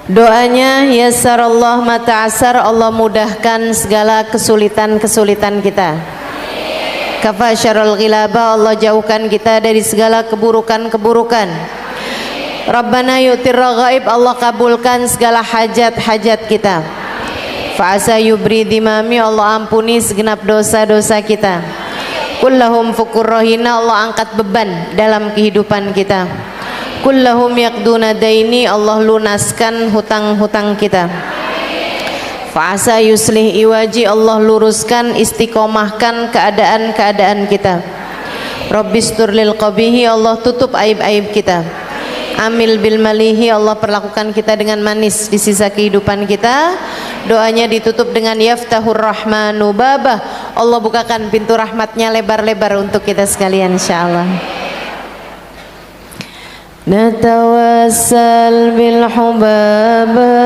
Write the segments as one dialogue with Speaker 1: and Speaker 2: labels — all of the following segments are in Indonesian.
Speaker 1: Doanya yassarallah ma ta'assar, Allah mudahkan segala kesulitan-kesulitan kita. Kafa syarrul ghilaba, Allah jauhkan kita dari segala keburukan-keburukan. Rabbana yu'tir raghaib, Allah kabulkan segala hajat-hajat kita. Fa'asa yubri dimami, Allah ampuni segenap dosa-dosa kita. Kullahum fukur rohina, Allah angkat beban dalam kehidupan kita. Kullahum yaqduna daini, Allah lunaskan hutang-hutang kita. Fa'asa yuslih iwaji, Allah luruskan, istiqomahkan keadaan-keadaan kita. Rabbistur lil qabihi, Allah tutup aib-aib kita. Amil bil malihi, Allah perlakukan kita dengan manis di sisa kehidupan kita. Doanya ditutup dengan yaftahur rahmanu babah, Allah bukakan pintu rahmatnya lebar-lebar untuk kita sekalian insyaallah. Natawassal bil hubaba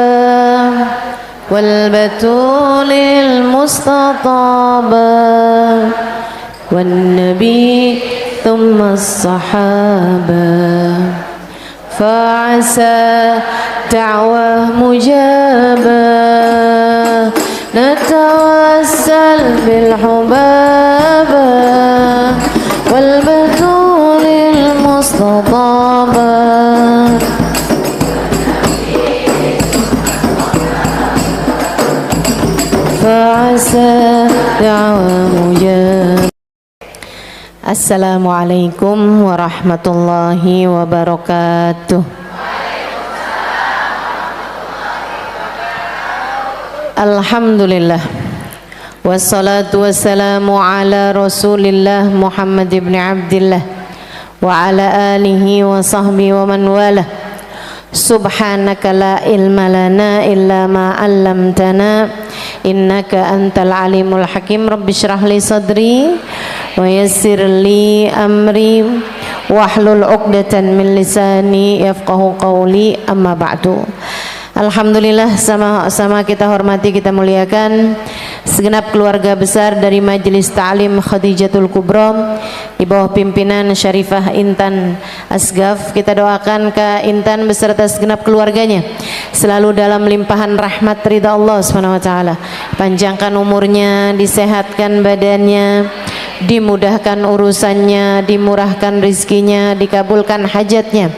Speaker 1: wal batulil mustataba wan nabi thumma as-sahaba fa'asa da'wah mujabah. Natawassal bil hubaba wal batulil mustataba fa'asa da'wah mujabah. Assalamualaikum warahmatullahi wabarakatuh. Alhamdulillah, wassalatu wassalamu ala rasulillah Muhammad ibn Abdillah wa ala alihi wa sahbihi wa man walah. Subhanaka la ilma lana illa ma 'allamtana innaka antal alimul hakim. Rabbi shrah li sadri wa yassir li amri wahlul 'uqdatan min lisani yafqahu qawli, amma ba'du. Alhamdulillah, sama-sama kita hormati, kita muliakan segenap keluarga besar dari Majelis Ta'lim Khadijatul Kubra di bawah pimpinan Syarifah Intan Asgaf. Kita doakan Kak Intan beserta segenap keluarganya selalu dalam limpahan rahmat ridha Allah SWT. Panjangkan umurnya, disehatkan badannya, dimudahkan urusannya, dimurahkan rizkinya, dikabulkan hajatnya,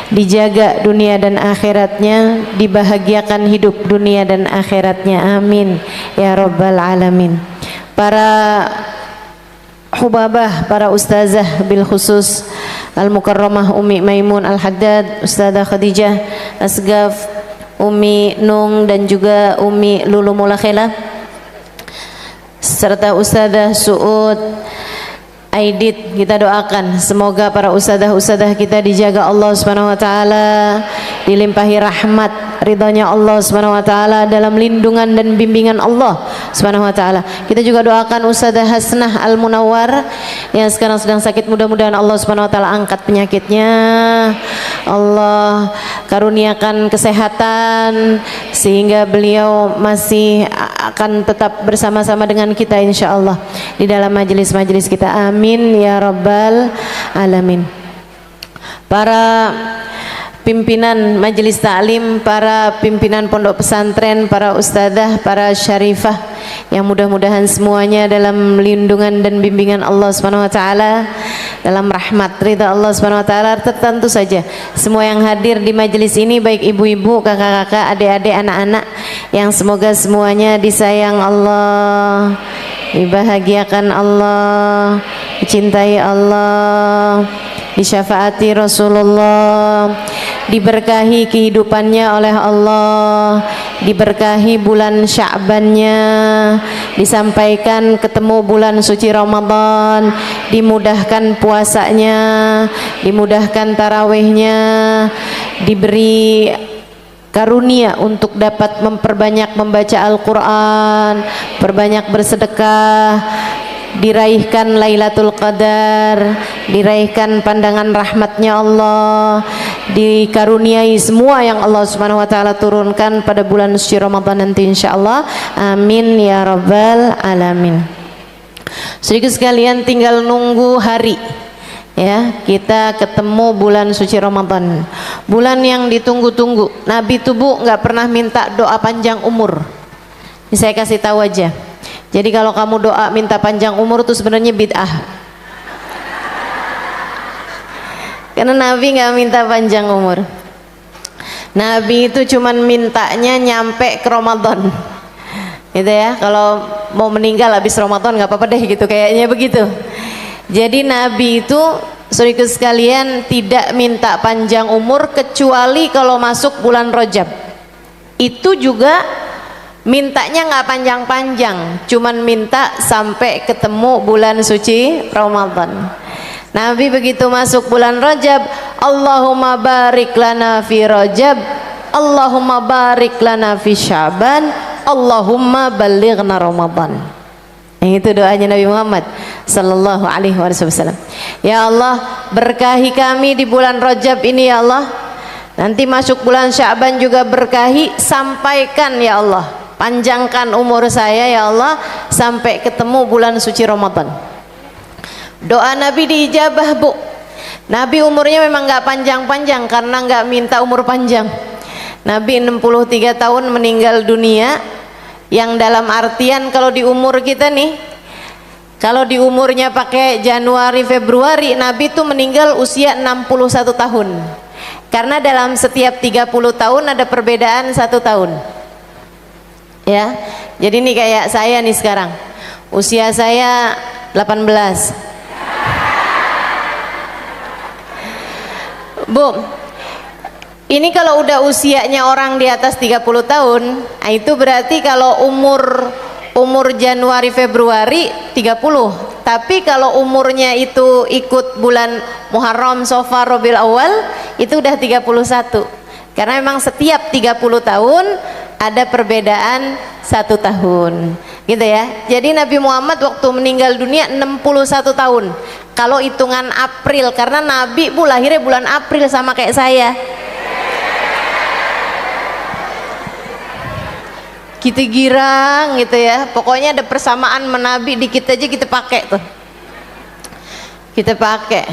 Speaker 1: dijaga dunia dan akhiratnya, dibahagiakan hidup dunia dan akhiratnya, amin ya rabbal alamin. Para hubabah, para ustazah bil khusus Al-Mukarramah Umi Maimun Al-Haddad, Ustazah Khadijah Asgaf, Umi Nung dan juga Umi Lulu Mulakhela, serta Ustazah Suud Aidit, kita doakan semoga para ustadzah-ustadzah kita dijaga Allah Subhanahu wa taala, dilimpahi rahmat ridhonya Allah Subhanahu wa taala, dalam lindungan dan bimbingan Allah Subhanahu wa taala. Kita juga doakan Ustadzah Hasnah Al Munawwar yang sekarang sedang sakit, mudah-mudahan Allah Subhanahu wa taala angkat penyakitnya. Allah karuniakan kesehatan sehingga beliau masih akan tetap bersama-sama dengan kita insyaallah di dalam majelis-majelis kita, amin ya rabbal alamin. Para pimpinan majelis taklim, para pimpinan pondok pesantren, para ustadzah, para syarifah, yang mudah-mudahan semuanya dalam lindungan dan bimbingan Allah Subhanahu wa taala, dalam rahmat ridha Allah Subhanahu wa taala. Tentu saja semua yang hadir di majelis ini, baik ibu-ibu, kakak-kakak, adik-adik, anak-anak, yang semoga semuanya disayang Allah, dibahagiakan Allah, dicintai Allah, disyafaati Rasulullah, diberkahi kehidupannya oleh Allah, diberkahi bulan Sya'bannya, disampaikan ketemu bulan suci Ramadan, dimudahkan puasanya, dimudahkan tarawihnya, diberi karunia untuk dapat memperbanyak membaca Al-Quran, perbanyak bersedekah, diraihkan Lailatul Qadar, diraihkan pandangan rahmatnya Allah, dikaruniai semua yang Allah Subhanahu wa taala turunkan pada bulan suci Ramadan nanti insyaallah, amin ya rabbal alamin. Sedikit sekalian tinggal nunggu hari Ya, kita ketemu bulan suci Ramadan, bulan yang ditunggu-tunggu. Nabi tuh Bu nggak pernah minta doa panjang umur. Ini saya kasih tahu aja. Jadi kalau kamu doa minta panjang umur tuh sebenarnya bid'ah. Karena Nabi nggak minta panjang umur. Nabi itu cuman mintanya nyampe ke Ramadan. Gitu ya. Kalau mau meninggal habis Ramadan nggak apa-apa deh gitu, kayaknya begitu. Jadi Nabi itu saudaraku sekalian tidak minta panjang umur kecuali kalau masuk bulan Rajab. Itu juga mintanya nggak panjang-panjang, cuman minta sampai ketemu bulan suci Ramadan. Nabi begitu masuk bulan Rajab, Allahumma barik lana fi Rajab, Allahumma barik lana fi Sya'ban, Allahumma balighna Ramadan. Itu doanya Nabi Muhammad sallallahu alaihi wasallam. Ya Allah, berkahi kami di bulan Rajab ini ya Allah. Nanti masuk bulan Sya'ban juga berkahi, sampaikan ya Allah. Panjangkan umur saya ya Allah sampai ketemu bulan suci Ramadan. Doa Nabi diijabah Bu. Nabi umurnya memang nggak panjang-panjang karena nggak minta umur panjang. Nabi 63 tahun meninggal dunia. Yang dalam artian kalau di umur kita nih, kalau di umurnya pakai Januari Februari, Nabi itu meninggal usia 61 tahun. Karena dalam setiap 30 tahun ada perbedaan 1 tahun. Ya. Jadi ini kayak saya nih sekarang. Usia saya 18. Bu, ini kalau udah usianya orang di atas 30 tahun, nah itu berarti kalau umur Januari Februari 30. Tapi kalau umurnya itu ikut bulan Muharram, Safar, Rabiul Awal, itu udah 31. Karena memang setiap 30 tahun ada perbedaan 1 tahun. Gitu ya. Jadi Nabi Muhammad waktu meninggal dunia 61 tahun. Kalau hitungan April, karena Nabi Bu lahirnya bulan April sama kayak saya. Kita girang gitu ya, pokoknya ada persamaan menabi dikit aja kita pakai tuh, kita pakai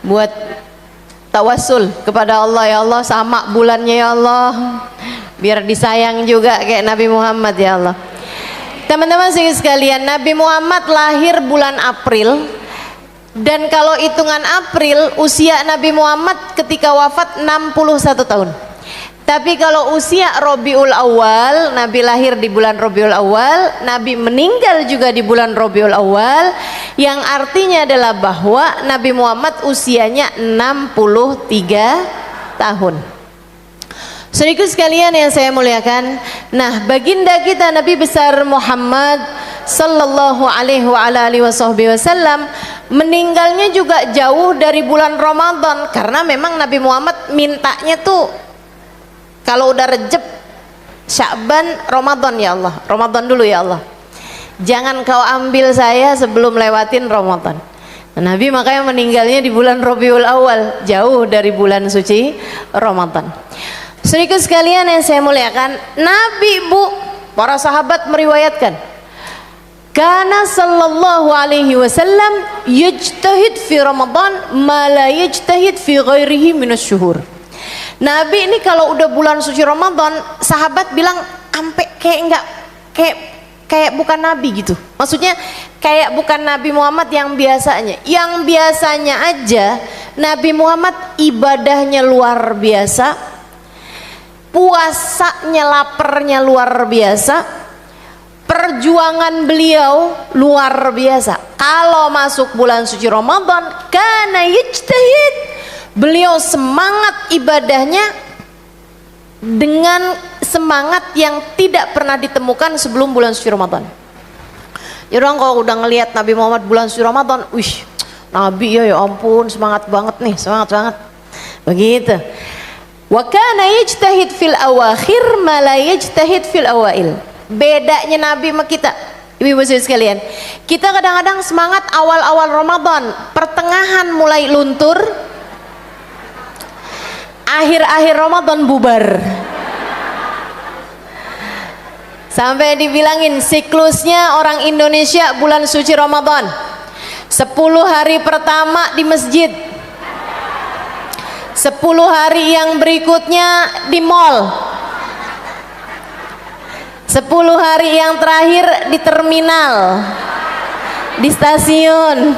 Speaker 1: buat tawasul kepada Allah. Ya Allah, sama bulannya ya Allah, biar disayang juga kayak Nabi Muhammad ya Allah. Teman-teman sekalian, Nabi Muhammad lahir bulan April, dan kalau hitungan April usia Nabi Muhammad ketika wafat 61 tahun. Tapi kalau usia Rabiul Awal, Nabi lahir di bulan Rabiul Awal, Nabi meninggal juga di bulan Rabiul Awal, yang artinya adalah bahwa Nabi Muhammad usianya 63 tahun. Saudaraku sekalian yang saya muliakan, nah baginda kita Nabi besar Muhammad sallallahu alaihi wasallam meninggalnya juga jauh dari bulan Ramadan, karena memang Nabi Muhammad mintanya tuh kalau udah Rejab, Sya'ban, Ramadan ya Allah, Ramadan dulu ya Allah, jangan kau ambil saya sebelum lewatin Ramadan. Nah, Nabi makanya meninggalnya di bulan Rabiul Awal, jauh dari bulan suci Ramadan. Saudaraku sekalian yang saya muliakan, Nabi Bu, para sahabat meriwayatkan, karena sallallahu alaihi wasallam yajtahid fi Ramadan ma la yajtahid fi ghairihi minasyuhur. Nabi ini kalau udah bulan suci Ramadan, sahabat bilang ampe kayak bukan Nabi gitu. Maksudnya kayak bukan Nabi Muhammad yang biasanya. Yang biasanya aja Nabi Muhammad ibadahnya luar biasa, puasanya laparnya luar biasa, perjuangan beliau luar biasa. Kalau masuk bulan suci Ramadan, kana yajtahid, beliau semangat ibadahnya dengan semangat yang tidak pernah ditemukan sebelum bulan suci Ramadan. Ya orang kalau udah ngelihat Nabi Muhammad bulan suci Ramadan, wih, Nabi ya ampun semangat banget nih, semangat banget. Begitu. Wa kana yajtahid fil awakhir ma la yajtahid fil awail. Bedanya Nabi sama kita, ibu-ibu sekalian, kita kadang-kadang semangat awal-awal Ramadan, pertengahan mulai luntur, akhir-akhir Ramadan bubar. Sampai dibilangin siklusnya orang Indonesia bulan suci Ramadan, 10 hari pertama di masjid, 10 hari yang berikutnya di mall, 10 hari yang terakhir di terminal, di stasiun,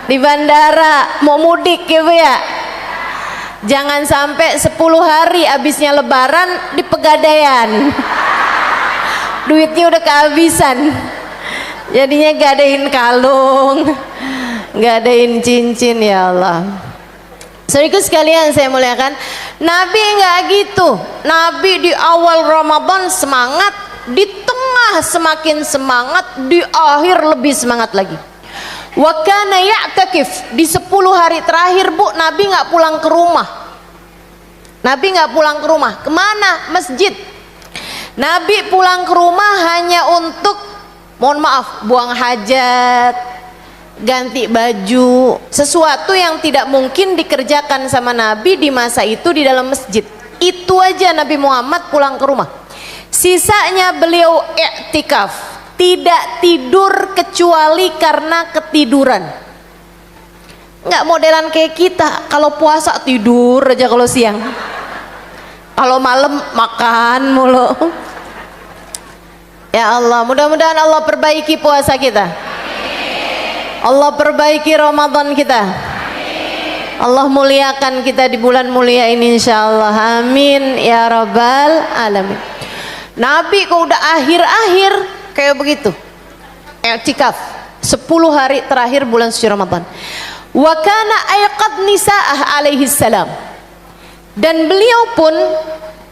Speaker 1: di bandara, mau mudik ya Bu ya. Jangan sampai 10 hari abisnya lebaran di Pegadaian, duitnya udah kehabisan, jadinya gadain kalung, gadain cincin. Ya Allah, saudaraku sekalian saya muliakan, Nabi nggak gitu. Nabi di awal Ramadan semangat, di tengah semakin semangat, di akhir lebih semangat lagi. Wa kana ya'takif, di 10 hari terakhir Bu, Nabi nggak pulang ke rumah. Nabi nggak pulang ke rumah. Kemana? Masjid. Nabi pulang ke rumah hanya untuk, mohon maaf, buang hajat, ganti baju, sesuatu yang tidak mungkin dikerjakan sama Nabi di masa itu di dalam masjid. Itu aja Nabi Muhammad pulang ke rumah. Sisanya beliau i'tikaf, tidak tidur kecuali karena ketiduran. Nggak modelan kayak kita, kalau puasa tidur aja kalau siang, kalau malam makan mulu. Ya Allah, mudah-mudahan Allah perbaiki puasa kita, Allah perbaiki Ramadan kita, Allah muliakan kita di bulan mulia ini insyaallah, amin ya rabbal alamin. Nabi kok udah akhir-akhir kayak begitu, i'tikaf 10 hari terakhir bulan suci Ramadan. Wa kana ayqad nisaah alaihi salam, dan beliau pun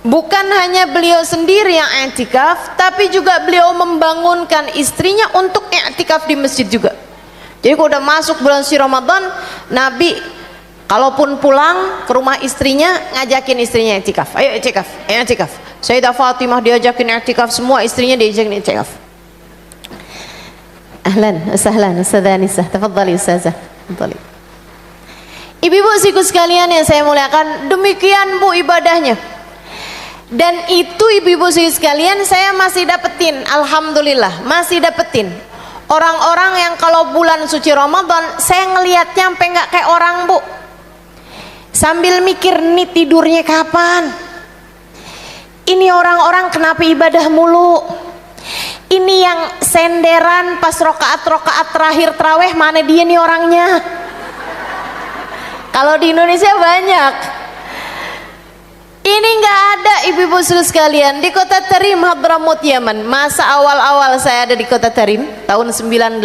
Speaker 1: bukan hanya beliau sendiri yang i'tikaf, tapi juga beliau membangunkan istrinya untuk i'tikaf di masjid juga. Jadi kalau udah masuk bulan suci Ramadan, Nabi kalaupun pulang ke rumah istrinya, ngajakin istrinya i'tikaf. Ayo i'tikaf, i'tikaf. Sayyidah Fatimah diajakin i'tikaf, semua istrinya diajakin i'tikaf. Ahlan, sahlan, Ustazah Anissa, tafadhali Ustazah, tafadhali. Ibu-ibu siku sekalian yang saya muliakan, demikian Bu ibadahnya. Dan itu ibu-ibu siku sekalian saya masih dapetin, alhamdulillah, masih dapetin orang-orang yang kalau bulan suci Ramadan saya ngelihatnya sampai nggak kayak orang Bu, sambil mikir nih tidurnya kapan, ini orang-orang kenapa ibadah mulu, ini yang senderan pas rokaat-rokaat terakhir traweh mana dia nih orangnya. Kalau di Indonesia banyak, ini nggak ada ibu-ibu sekalian. Di kota Tarim Hadramut Yaman, masa awal-awal saya ada di kota Tarim tahun 98,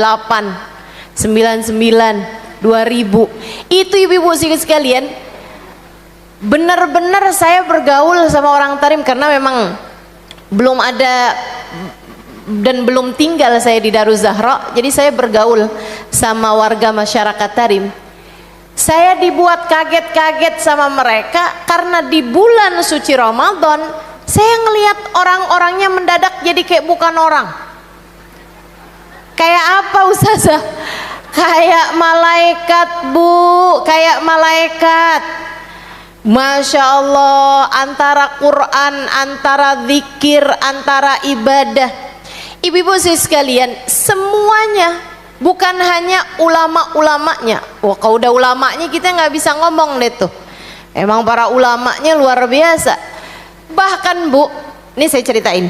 Speaker 1: 99, 2000, itu ibu-ibu sekalian, benar-benar saya bergaul sama orang Tarim karena memang belum ada dan belum tinggal saya di Daruz Zahra, jadi saya bergaul sama warga masyarakat Tarim. Saya dibuat kaget-kaget sama mereka karena di bulan suci Ramadan saya ngelihat orang-orangnya mendadak jadi kayak bukan orang. Kayak apa Ustazah? Kayak malaikat Bu, kayak malaikat. Masya Allah, antara Quran, antara zikir, antara ibadah. Ibu-ibu sekalian, semuanya, bukan hanya ulama-ulamanya. Wah, kalau udah ulamanya kita nggak bisa ngomong deh tuh. Emang para ulamanya luar biasa. Bahkan Bu, ini saya ceritain.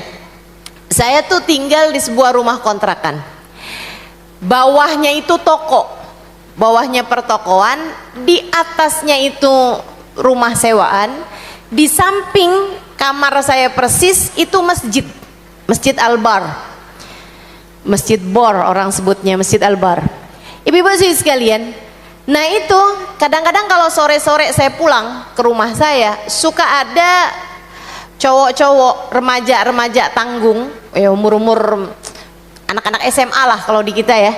Speaker 1: Saya tuh tinggal di sebuah rumah kontrakan. Bawahnya itu toko, bawahnya pertokoan, di atasnya itu rumah sewaan, di samping kamar saya persis itu masjid, Masjid Al-Bar. Masjid Bor orang sebutnya, Masjid Al-Bar. Ibu-ibu sekalian, nah itu kadang-kadang kalau sore-sore saya pulang ke rumah saya, suka ada cowok-cowok, remaja-remaja tanggung, ya umur-umur anak-anak SMA lah kalau di kita ya,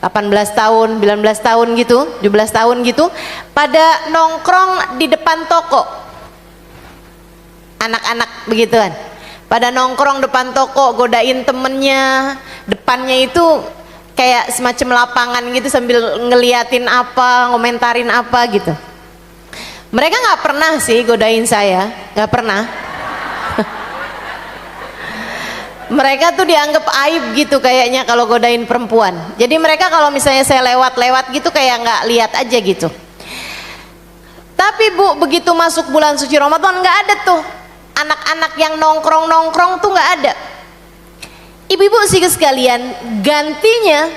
Speaker 1: 18 tahun, 19 tahun gitu, 17 tahun gitu, pada nongkrong di depan toko. Anak-anak begituan, pada nongkrong depan toko, godain temennya. Depannya itu kayak semacam lapangan gitu sambil ngeliatin apa, ngomentarin apa gitu. Mereka nggak pernah sih godain saya, nggak pernah. Mereka tuh dianggap aib gitu kayaknya kalau godain perempuan. Jadi mereka kalau misalnya saya lewat-lewat gitu kayak nggak lihat aja gitu. Tapi Bu, begitu masuk bulan suci Ramadan nggak ada tuh anak-anak yang nongkrong-nongkrong tuh nggak ada. Ibu-ibu sih sekalian, gantinya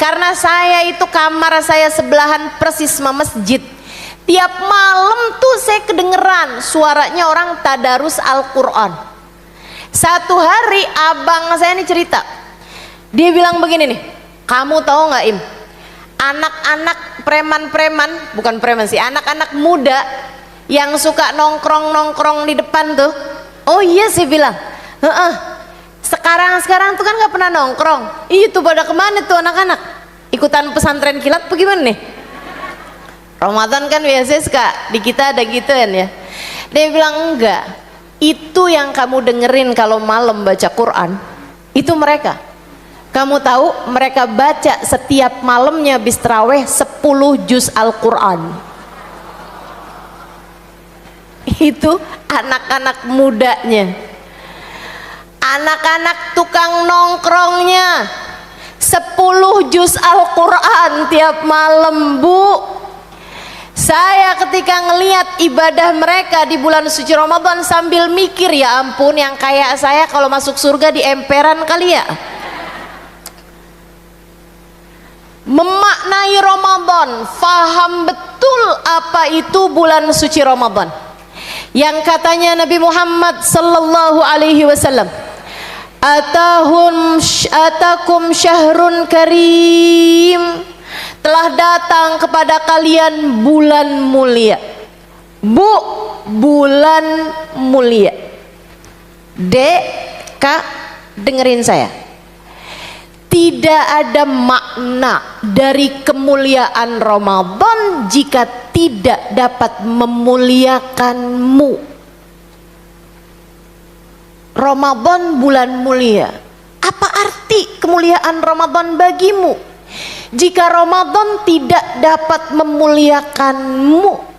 Speaker 1: karena saya itu kamar saya sebelahan persis sama masjid. Tiap malam tuh saya kedengeran suaranya orang tadarus Al-Quran. Satu hari abang saya ini cerita, dia bilang begini nih, kamu tahu nggak Im, anak-anak preman-preman, bukan preman sih, anak-anak muda yang suka nongkrong-nongkrong di depan tuh. Oh iya sih bilang, sekarang tuh kan nggak pernah nongkrong. Iya tuh pada kemana tuh anak-anak? Ikutan pesantren kilat bagaimana nih? Ramadan kan biasanya suka di kita ada gitu kan ya. Dia bilang enggak. Itu yang kamu dengerin kalau malam baca Quran, itu mereka. Kamu tahu mereka baca setiap malamnya habis taraweh 10 juz Al-Quran. Itu anak-anak mudanya. Anak-anak tukang nongkrongnya 10 juz Al-Quran tiap malam Bu. Saya ketika ngelihat ibadah mereka di bulan suci Ramadan sambil mikir, ya ampun yang kayak saya kalau masuk surga di emperan kali ya. Memaknai Ramadan, faham betul apa itu bulan suci Ramadan. Yang katanya Nabi Muhammad sallallahu alaihi wasallam, atakum syahrun karim, telah datang kepada kalian bulan mulia. Bu, bulan mulia. Dek, Kak, dengerin saya. Tidak ada makna dari kemuliaan Ramadan jika tidak dapat memuliakanmu. Ramadan bulan mulia. Apa arti kemuliaan Ramadan bagimu jika Ramadan tidak dapat memuliakanmu?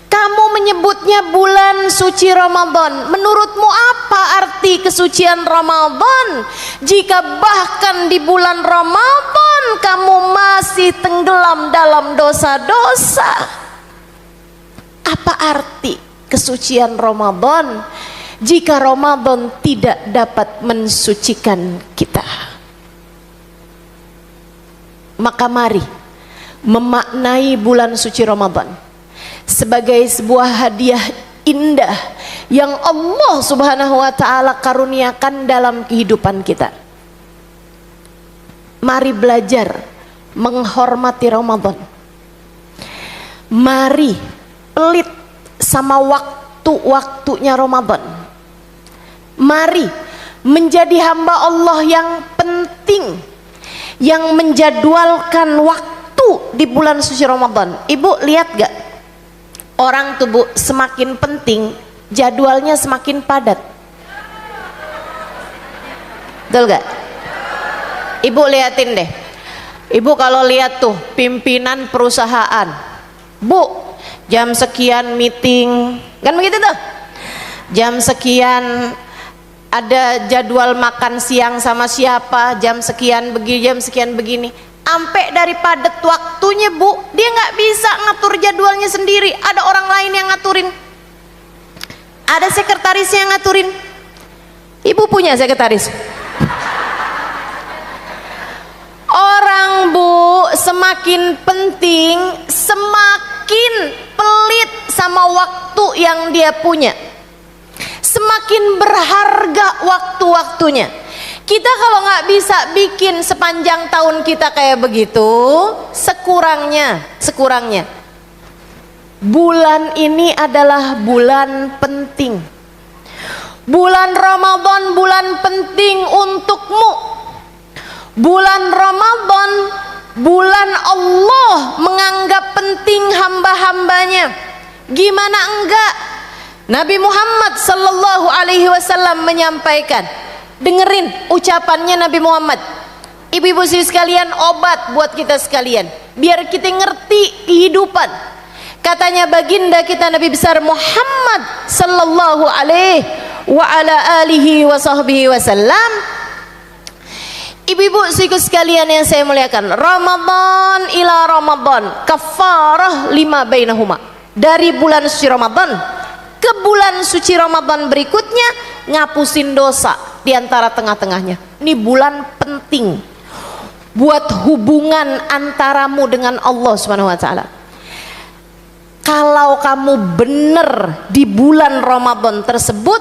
Speaker 1: Kamu menyebutnya bulan suci Ramadan. Menurutmu apa arti kesucian Ramadan jika bahkan di bulan Ramadan kamu masih tenggelam dalam dosa-dosa? Apa arti kesucian Ramadan jika Ramadan tidak dapat mensucikan kita? Maka mari memaknai bulan suci Ramadan sebagai sebuah hadiah indah yang Allah Subhanahu wa ta'ala karuniakan dalam kehidupan kita. Mari belajar menghormati Ramadan. Mari pelit sama waktu-waktunya Ramadan. Mari menjadi hamba Allah yang penting, yang menjadwalkan waktu di bulan suci Ramadan. Ibu lihat gak? Orang tuh Bu, semakin penting jadwalnya semakin padat. Betul gak? Ibu liatin deh. Ibu kalau lihat tuh pimpinan perusahaan, Bu, jam sekian meeting, kan begitu tuh. Jam sekian ada jadwal makan siang sama siapa, jam sekian begini, jam sekian begini. Sampai dari padat waktunya Bu, dia nggak bisa ngatur jadwalnya sendiri. Ada orang lain yang ngaturin, ada sekretaris yang ngaturin. Ibu punya sekretaris? Orang Bu, semakin penting semakin pelit sama waktu yang dia punya, semakin berharga waktu-waktunya. Kita kalau nggak bisa bikin sepanjang tahun kita kayak begitu, sekurangnya bulan ini adalah bulan penting. Bulan Ramadan bulan penting untukmu. Bulan Ramadan bulan Allah menganggap penting hamba-hambanya. Gimana enggak? Nabi Muhammad sallallahu alaihi wasallam menyampaikan, dengerin ucapannya Nabi Muhammad. Ibu-ibu sekalian, obat buat kita sekalian, biar kita ngerti kehidupan. Katanya baginda kita Nabi besar Muhammad sallallahu alaihi wa ala alihi wa sahbihi wasallam. Ibu-ibu saudaraku sekalian yang saya muliakan, Ramadan ila Ramadan kafarah lima bainahuma. Dari bulan suci Ramadan ke bulan suci Ramadan berikutnya ngapusin dosa di antara tengah-tengahnya. Ini bulan penting buat hubungan antaramu dengan Allah Subhanahu wa taala. Kalau kamu bener di bulan Ramadan tersebut,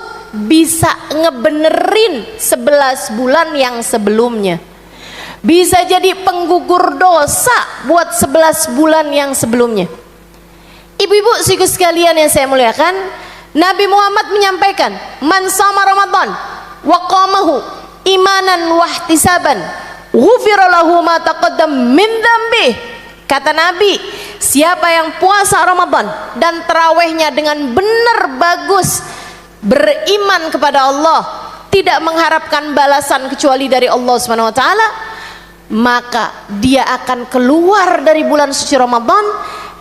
Speaker 1: bisa ngebenerin 11 bulan yang sebelumnya. Bisa jadi penggugur dosa buat 11 bulan yang sebelumnya. Ibu-ibu saudaraku sekalian yang saya muliakan, Nabi Muhammad menyampaikan, "Man shama Ramadan wa qamahu imanan wa ihtisaban, ghufira lahu ma taqaddam min dzambi." Kata Nabi, siapa yang puasa Ramadan dan tarawihnya dengan benar bagus, beriman kepada Allah, tidak mengharapkan balasan kecuali dari Allah Subhanahu wa taala, maka dia akan keluar dari bulan suci Ramadan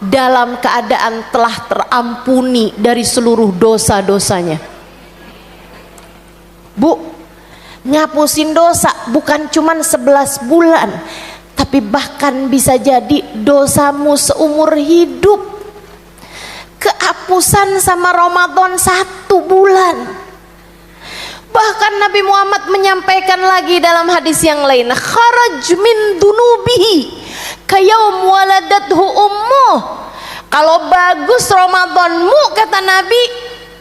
Speaker 1: dalam keadaan telah terampuni dari seluruh dosa-dosanya. Bu, ngapusin dosa bukan cuman 11 bulan, tapi bahkan bisa jadi dosamu seumur hidup. Kehapusan sama Ramadan 1 bulan. Bahkan Nabi Muhammad menyampaikan lagi dalam hadis yang lain, kharaj min dunubihi kayaum waladathu ummuh. Kalau bagus Ramadanmu, kata Nabi,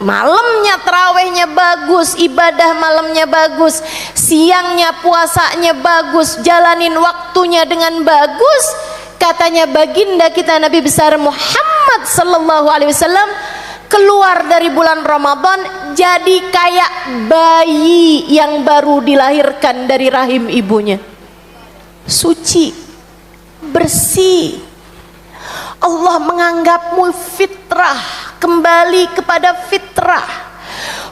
Speaker 1: malamnya tarawihnya bagus, ibadah malamnya bagus, siangnya puasanya bagus, jalanin waktunya dengan bagus, katanya baginda kita Nabi besar Muhammad sallallahu alaihi wasallam, keluar dari bulan Ramadan jadi kayak bayi yang baru dilahirkan dari rahim ibunya, suci, bersih. Allah menganggapmu fitrah, kembali kepada fitrah.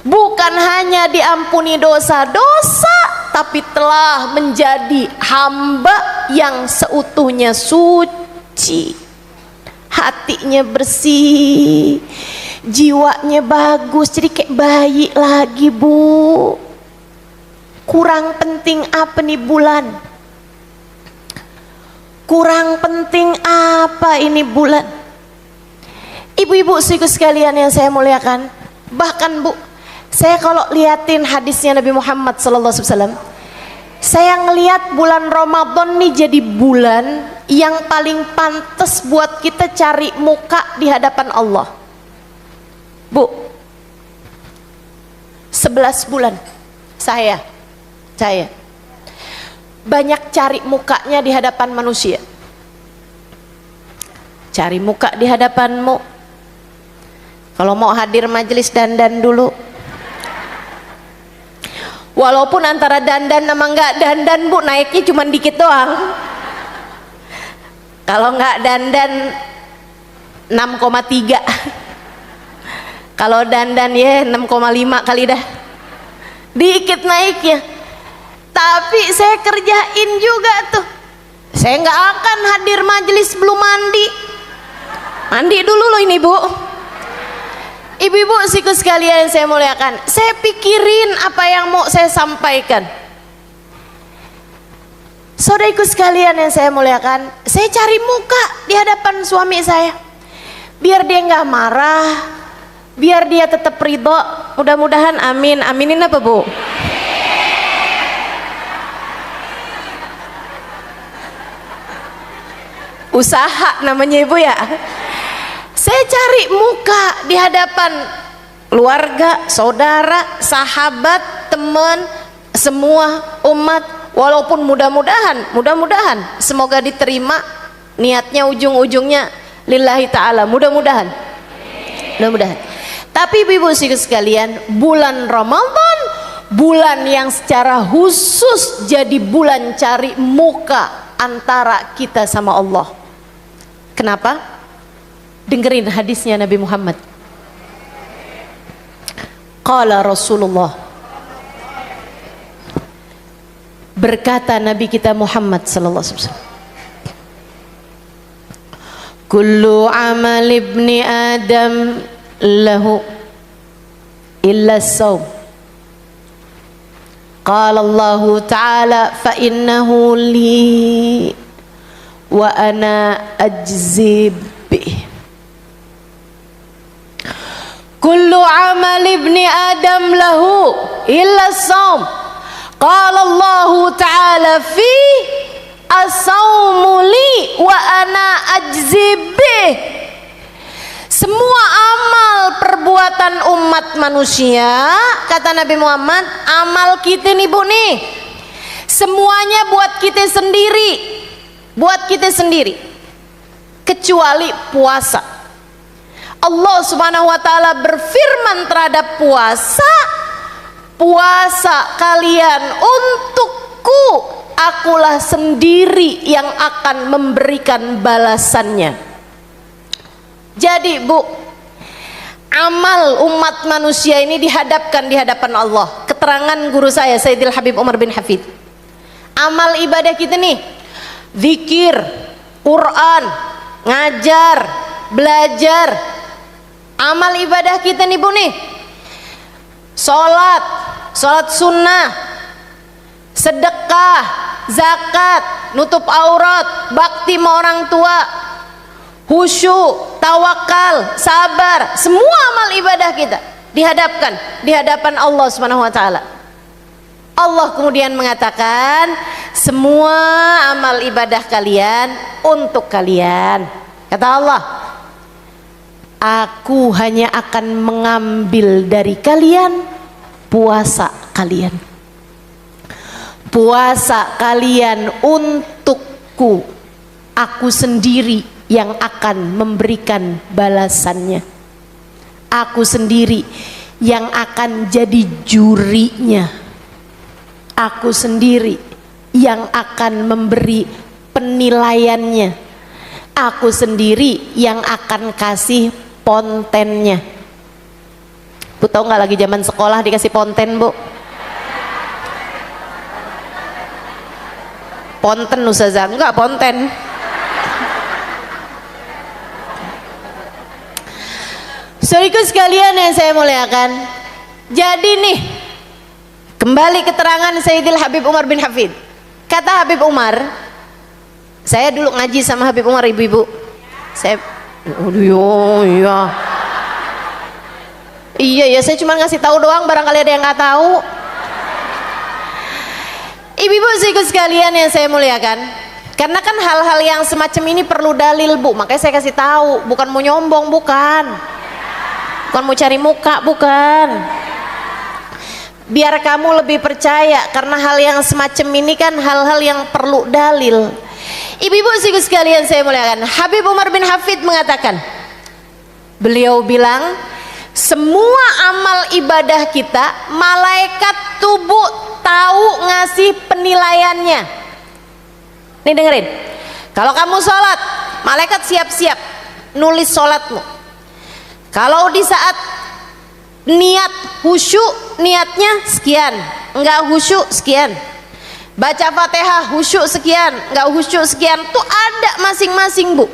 Speaker 1: Bukan hanya diampuni dosa-dosa, tapi telah menjadi hamba yang seutuhnya suci. Hatinya bersih, jiwanya bagus, jadi kayak bayi lagi, Bu. Kurang penting apa nih bulan? Kurang penting apa ini bulan? Ibu-ibu saudaraku sekalian yang saya muliakan, bahkan Bu, saya kalau liatin hadisnya Nabi Muhammad SAW, saya ngeliat bulan Ramadan nih jadi bulan yang paling pantas buat kita cari muka di hadapan Allah. Bu, 11 bulan saya banyak cari mukanya di hadapan manusia. Cari muka di hadapanmu. Kalau mau hadir majelis, dandan dulu. Walaupun antara dandan sama enggak dandan, Bu, naiknya cuma dikit doang. Kalau enggak dandan 6,3. Kalau dandan ya 6,5 kali dah. Dikit naiknya. Tapi saya kerjain juga tuh. Saya nggak akan hadir majelis belum mandi. Mandi dulu loh ini, Bu. Ibu-ibu saudaraku sekalian yang saya muliakan, saya pikirin apa yang mau saya sampaikan. Saudaraku sekalian yang saya muliakan, saya cari muka di hadapan suami saya, biar dia nggak marah, biar dia tetap ridho. Mudah-mudahan, amin. Aminin apa, Bu? Usaha namanya, Ibu ya. Saya cari muka di hadapan keluarga, saudara, sahabat, teman, semua umat. Walaupun mudah-mudahan semoga diterima niatnya, ujung-ujungnya lillahi ta'ala, mudah-mudahan. Tapi ibu-ibu sekalian, bulan Ramadan, bulan yang secara khusus jadi bulan cari muka antara kita sama Allah. Kenapa? Dengerin hadisnya Nabi Muhammad. Qala Rasulullah, berkata Nabi kita Muhammad sallallahu alaihi wasallam, kullu amal ibni Adam lahu illa as-saum Qala Allah Ta'ala fa innahu li wa ana ajzi bih. Kullu amal ibni Adam lahu illa as-saum. Qala Allah Ta'ala fi as-saumu li wa ana ajzi bih. Semua amal perbuatan umat manusia, kata Nabi Muhammad, amal kita nih Bu nih, semuanya buat kita sendiri, buat kita sendiri, kecuali puasa. Allah Subhanahu wa Ta'ala berfirman terhadap puasa, puasa kalian untukku, akulah sendiri yang akan memberikan balasannya. Jadi Bu, amal umat manusia ini dihadapkan di hadapan Allah. Keterangan guru saya Sayyidil Habib Umar bin Hafid, amal ibadah kita nih zikir, Quran, ngajar, belajar. Amal ibadah kita nih Bu nih, sholat sunnah, sedekah, zakat, nutup aurat, bakti sama orang tua, khusyuk, tawakal, sabar. Semua amal ibadah kita dihadapkan di hadapan Allah Subhanahu wa Ta'ala. Allah kemudian mengatakan, semua amal ibadah kalian untuk kalian. Kata Allah, aku hanya akan mengambil dari kalian puasa kalian. Puasa kalian untukku, aku sendiri yang akan memberikan balasannya. Aku sendiri yang akan jadi jurinya. Aku sendiri yang akan memberi penilaiannya. Aku sendiri yang akan kasih pontennya. Bu tahu nggak lagi zaman sekolah dikasih ponten Bu? Ponten Ustazah, enggak ponten. Saudaraku sekalian yang saya muliakan, jadi nih kembali keterangan Sayyidil Habib Umar bin Hafid. Kata Habib Umar, saya dulu ngaji sama Habib Umar ibu-ibu. Saya, iya, saya cuma ngasih tahu doang, barangkali ada yang nggak tahu. Ibu-ibu saudaraku sekalian yang saya muliakan, karena kan hal-hal yang semacam ini perlu dalil Bu, makanya saya kasih tahu, bukan mau nyombong, bukan mau cari muka, bukan. Biar kamu lebih percaya, karena hal yang semacam ini kan hal-hal yang perlu dalil. Ibu-ibu sekalian saya muliakan, Habib Umar bin Hafid mengatakan, beliau bilang, semua amal ibadah kita malaikat tubuh tahu ngasih penilaiannya. Nih dengerin, kalau kamu sholat, malaikat siap-siap nulis sholatmu. Kalau di saat niat khusyuk, niatnya sekian, enggak khusyuk sekian. Baca Fatihah khusyuk sekian, enggak khusyuk sekian, tuh ada masing-masing Bu.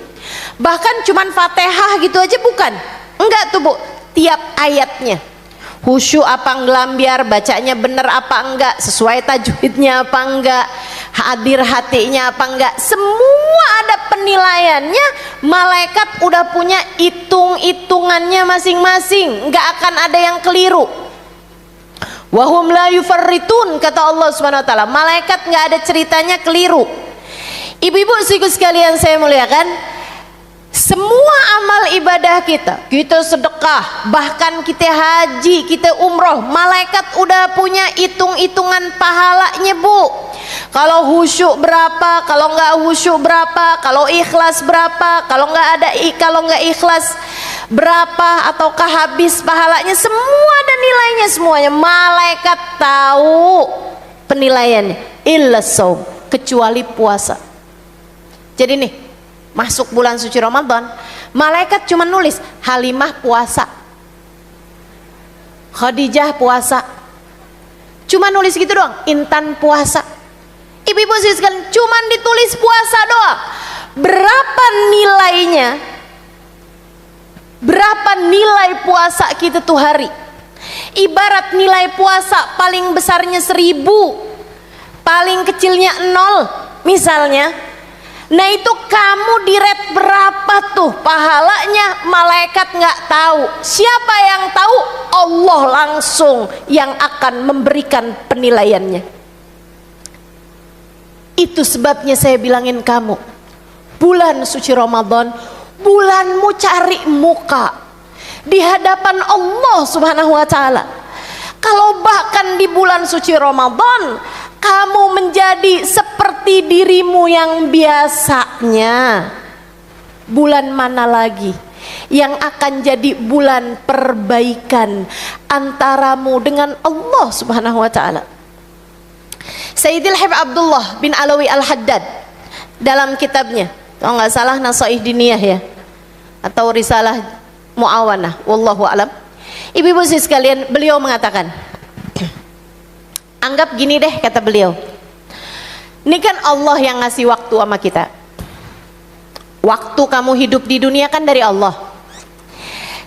Speaker 1: Bahkan cuman Fatihah gitu aja bukan, enggak tuh Bu, tiap ayatnya khusyuk apa ngelambiar, bacanya bener apa enggak, sesuai tajwidnya apa enggak, hadir hatinya apa enggak, semua ada penilaiannya. Malaikat udah punya hitung-hitungannya masing-masing, enggak akan ada yang keliru. Wahum la yufarritun, kata Allah Subhanahu wa Ta'ala, malaikat enggak ada ceritanya keliru. Ibu-ibu sekalian saya muliakan, semua amal ibadah kita sedekah, bahkan kita haji, kita umroh, malaikat udah punya hitung-hitungan pahalanya Bu. Kalau khusyuk berapa, kalau nggak khusyuk berapa, kalau ikhlas berapa, kalau nggak ikhlas berapa, ataukah habis pahalanya, semua ada nilainya semuanya. Malaikat tahu penilaiannya, illa shaum, kecuali puasa. Jadi nih, masuk bulan suci Ramadan, malaikat cuma nulis Halimah puasa, Khadijah puasa, cuma nulis gitu doang. Intan puasa. Ibu-ibu sekalian, cuma ditulis puasa doang. Berapa nilainya? Berapa nilai puasa kita tuh hari? Ibarat nilai puasa paling besarnya 1000, paling kecilnya 0 misalnya. Nah itu kamu di rate berapa tuh pahalanya? Malaikat nggak tahu. Siapa yang tahu? Allah langsung yang akan memberikan penilaiannya. Itu sebabnya saya bilangin kamu, bulan suci Ramadan, bulanmu cari muka di hadapan Allah Subhanahu wa Ta'ala. Kalau bahkan di bulan suci Ramadan kamu menjadi seperti dirimu yang biasanya, bulan mana lagi yang akan jadi bulan perbaikan antaramu dengan Allah Subhanahu wa Ta'ala? Sayyidil Habib Abdullah bin Alawi Al-Haddad dalam kitabnya, kalau nggak salah Nasaih Diniyah ya, atau Risalah Muawanah, wallahu alam, ibu-ibu sekalian, beliau mengatakan, anggap gini deh, kata beliau, ini kan Allah yang ngasih waktu sama kita. Waktu kamu hidup di dunia kan dari Allah.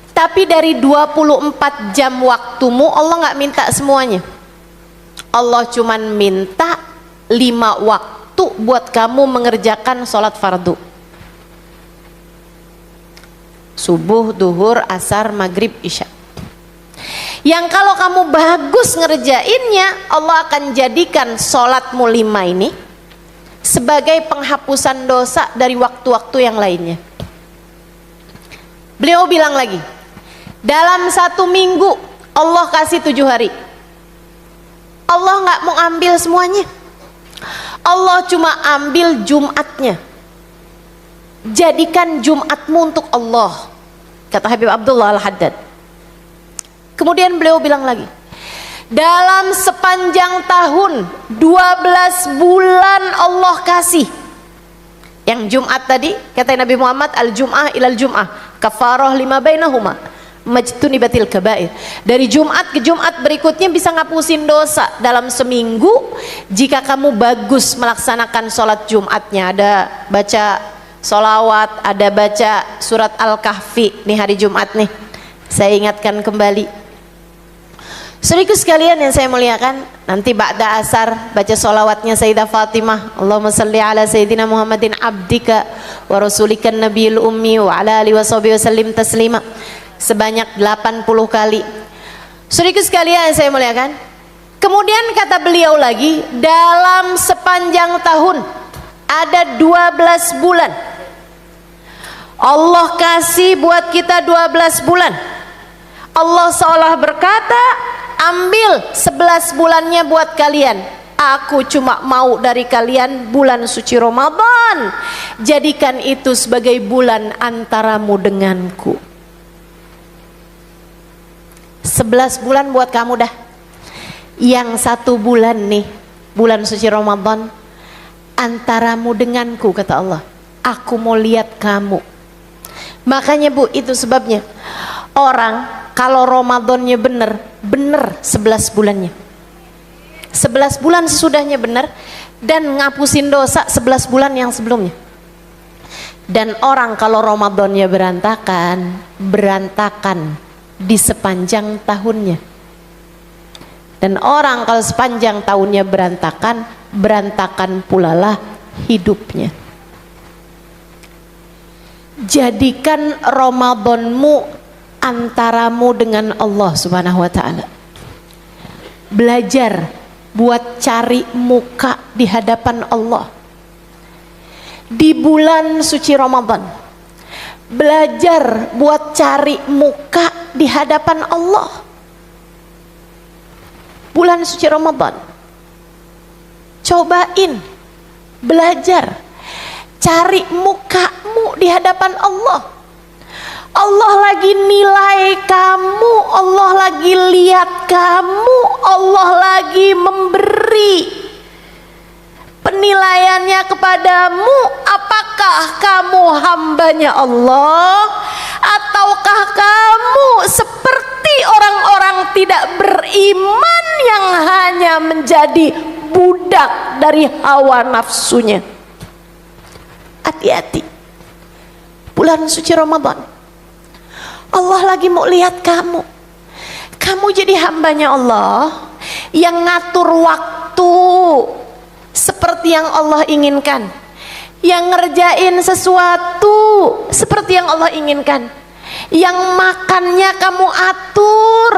Speaker 1: Tapi dari 24 jam waktumu Allah nggak minta semuanya. Allah cuman minta 5 waktu buat kamu mengerjakan sholat fardu. Subuh, duhur, asar, maghrib, isya. Yang kalau kamu bagus ngerjainnya, Allah akan jadikan sholatmu 5 ini sebagai penghapusan dosa dari waktu-waktu yang lainnya. Beliau bilang lagi, dalam 1 minggu Allah kasih 7 hari. Allah nggak mau ambil semuanya. Allah cuma ambil Jumatnya. Jadikan Jumatmu untuk Allah, kata Habib Abdullah Al-Haddad. Kemudian beliau bilang lagi, dalam sepanjang tahun 12 bulan Allah kasih. Yang Jumat tadi kata Nabi Muhammad, al-jum'ah ilal jum'ah kafarah lima bainahuma majtunibatil kabair. Dari Jumat ke Jumat berikutnya bisa ngapusin dosa dalam seminggu jika kamu bagus melaksanakan sholat Jumatnya. Ada baca sholawat, ada baca surat Al-Kahfi nih hari Jumat nih. Saya ingatkan kembali, saudaraku sekalian yang saya muliakan, nanti ba'da asar baca sholawatnya Sayyidah Fatimah, Allahumma salli ala Sayyidina Muhammadin abdika wa rasulikan nabiyil ummi wa ala alihi wa sahbihi wa sallim taslima sebanyak 80 kali. Saudaraku sekalian yang saya muliakan, kemudian kata beliau lagi, dalam sepanjang tahun ada 12 bulan Allah kasih buat kita 12 bulan. Allah seolah berkata, ambil 11 bulannya buat kalian. Aku cuma mau dari kalian bulan suci Ramadan. Jadikan itu sebagai bulan antaramu denganku. 11 bulan buat kamu dah. Yang 1 bulan nih, bulan suci Ramadan, antaramu denganku, kata Allah. Aku mau lihat kamu. Makanya Bu, itu sebabnya orang kalau Ramadannya bener 11 bulannya, 11 bulan sesudahnya bener, dan ngapusin dosa 11 bulan yang sebelumnya. Dan orang kalau Ramadannya berantakan di sepanjang tahunnya. Dan orang kalau sepanjang tahunnya berantakan pula lah hidupnya. Jadikan Ramadanmu antaramu dengan Allah Subhanahu wa Ta'ala. Belajar buat cari muka di hadapan Allah di bulan suci Ramadan. Belajar buat cari muka di hadapan Allah bulan suci Ramadan. Cobain belajar cari mukamu di hadapan Allah. Allah lagi nilai kamu, Allah lagi lihat kamu, Allah lagi memberi penilaiannya kepadamu. Apakah kamu hambanya Allah, ataukah kamu seperti orang-orang tidak beriman yang hanya menjadi budak dari hawa nafsunya? Hati-hati, bulan suci Ramadan Allah lagi mau lihat kamu. Kamu jadi hambanya Allah yang ngatur waktu seperti yang Allah inginkan, yang ngerjain sesuatu seperti yang Allah inginkan, yang makannya kamu atur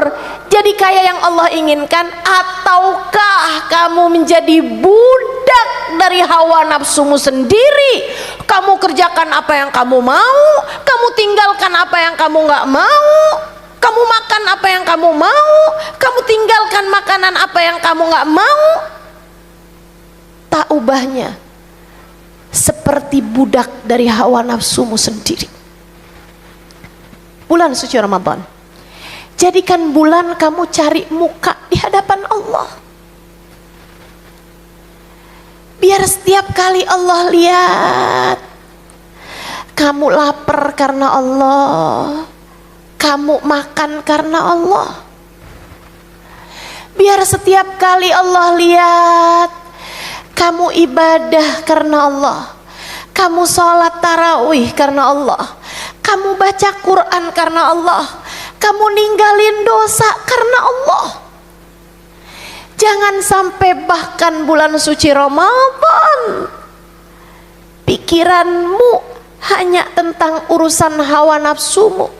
Speaker 1: jadi kayak yang Allah inginkan, ataukah kamu menjadi budak dari hawa nafsumu sendiri? Kamu kerjakan apa yang kamu mau, kamu tinggalkan apa yang kamu nggak mau, kamu makan apa yang kamu mau, kamu tinggalkan makanan apa yang kamu nggak mau. Tak ubahnya seperti budak dari hawa nafsumu sendiri. Bulan suci Ramadan, jadikan bulan kamu cari muka di hadapan Allah. Biar setiap kali Allah lihat kamu lapar karena Allah, kamu makan karena Allah. Biar setiap kali Allah lihat kamu ibadah karena Allah, kamu sholat tarawih karena Allah, kamu baca Quran karena Allah, kamu ninggalin dosa karena Allah. Jangan sampai bahkan bulan suci Ramadan pikiranmu hanya tentang urusan hawa nafsumu,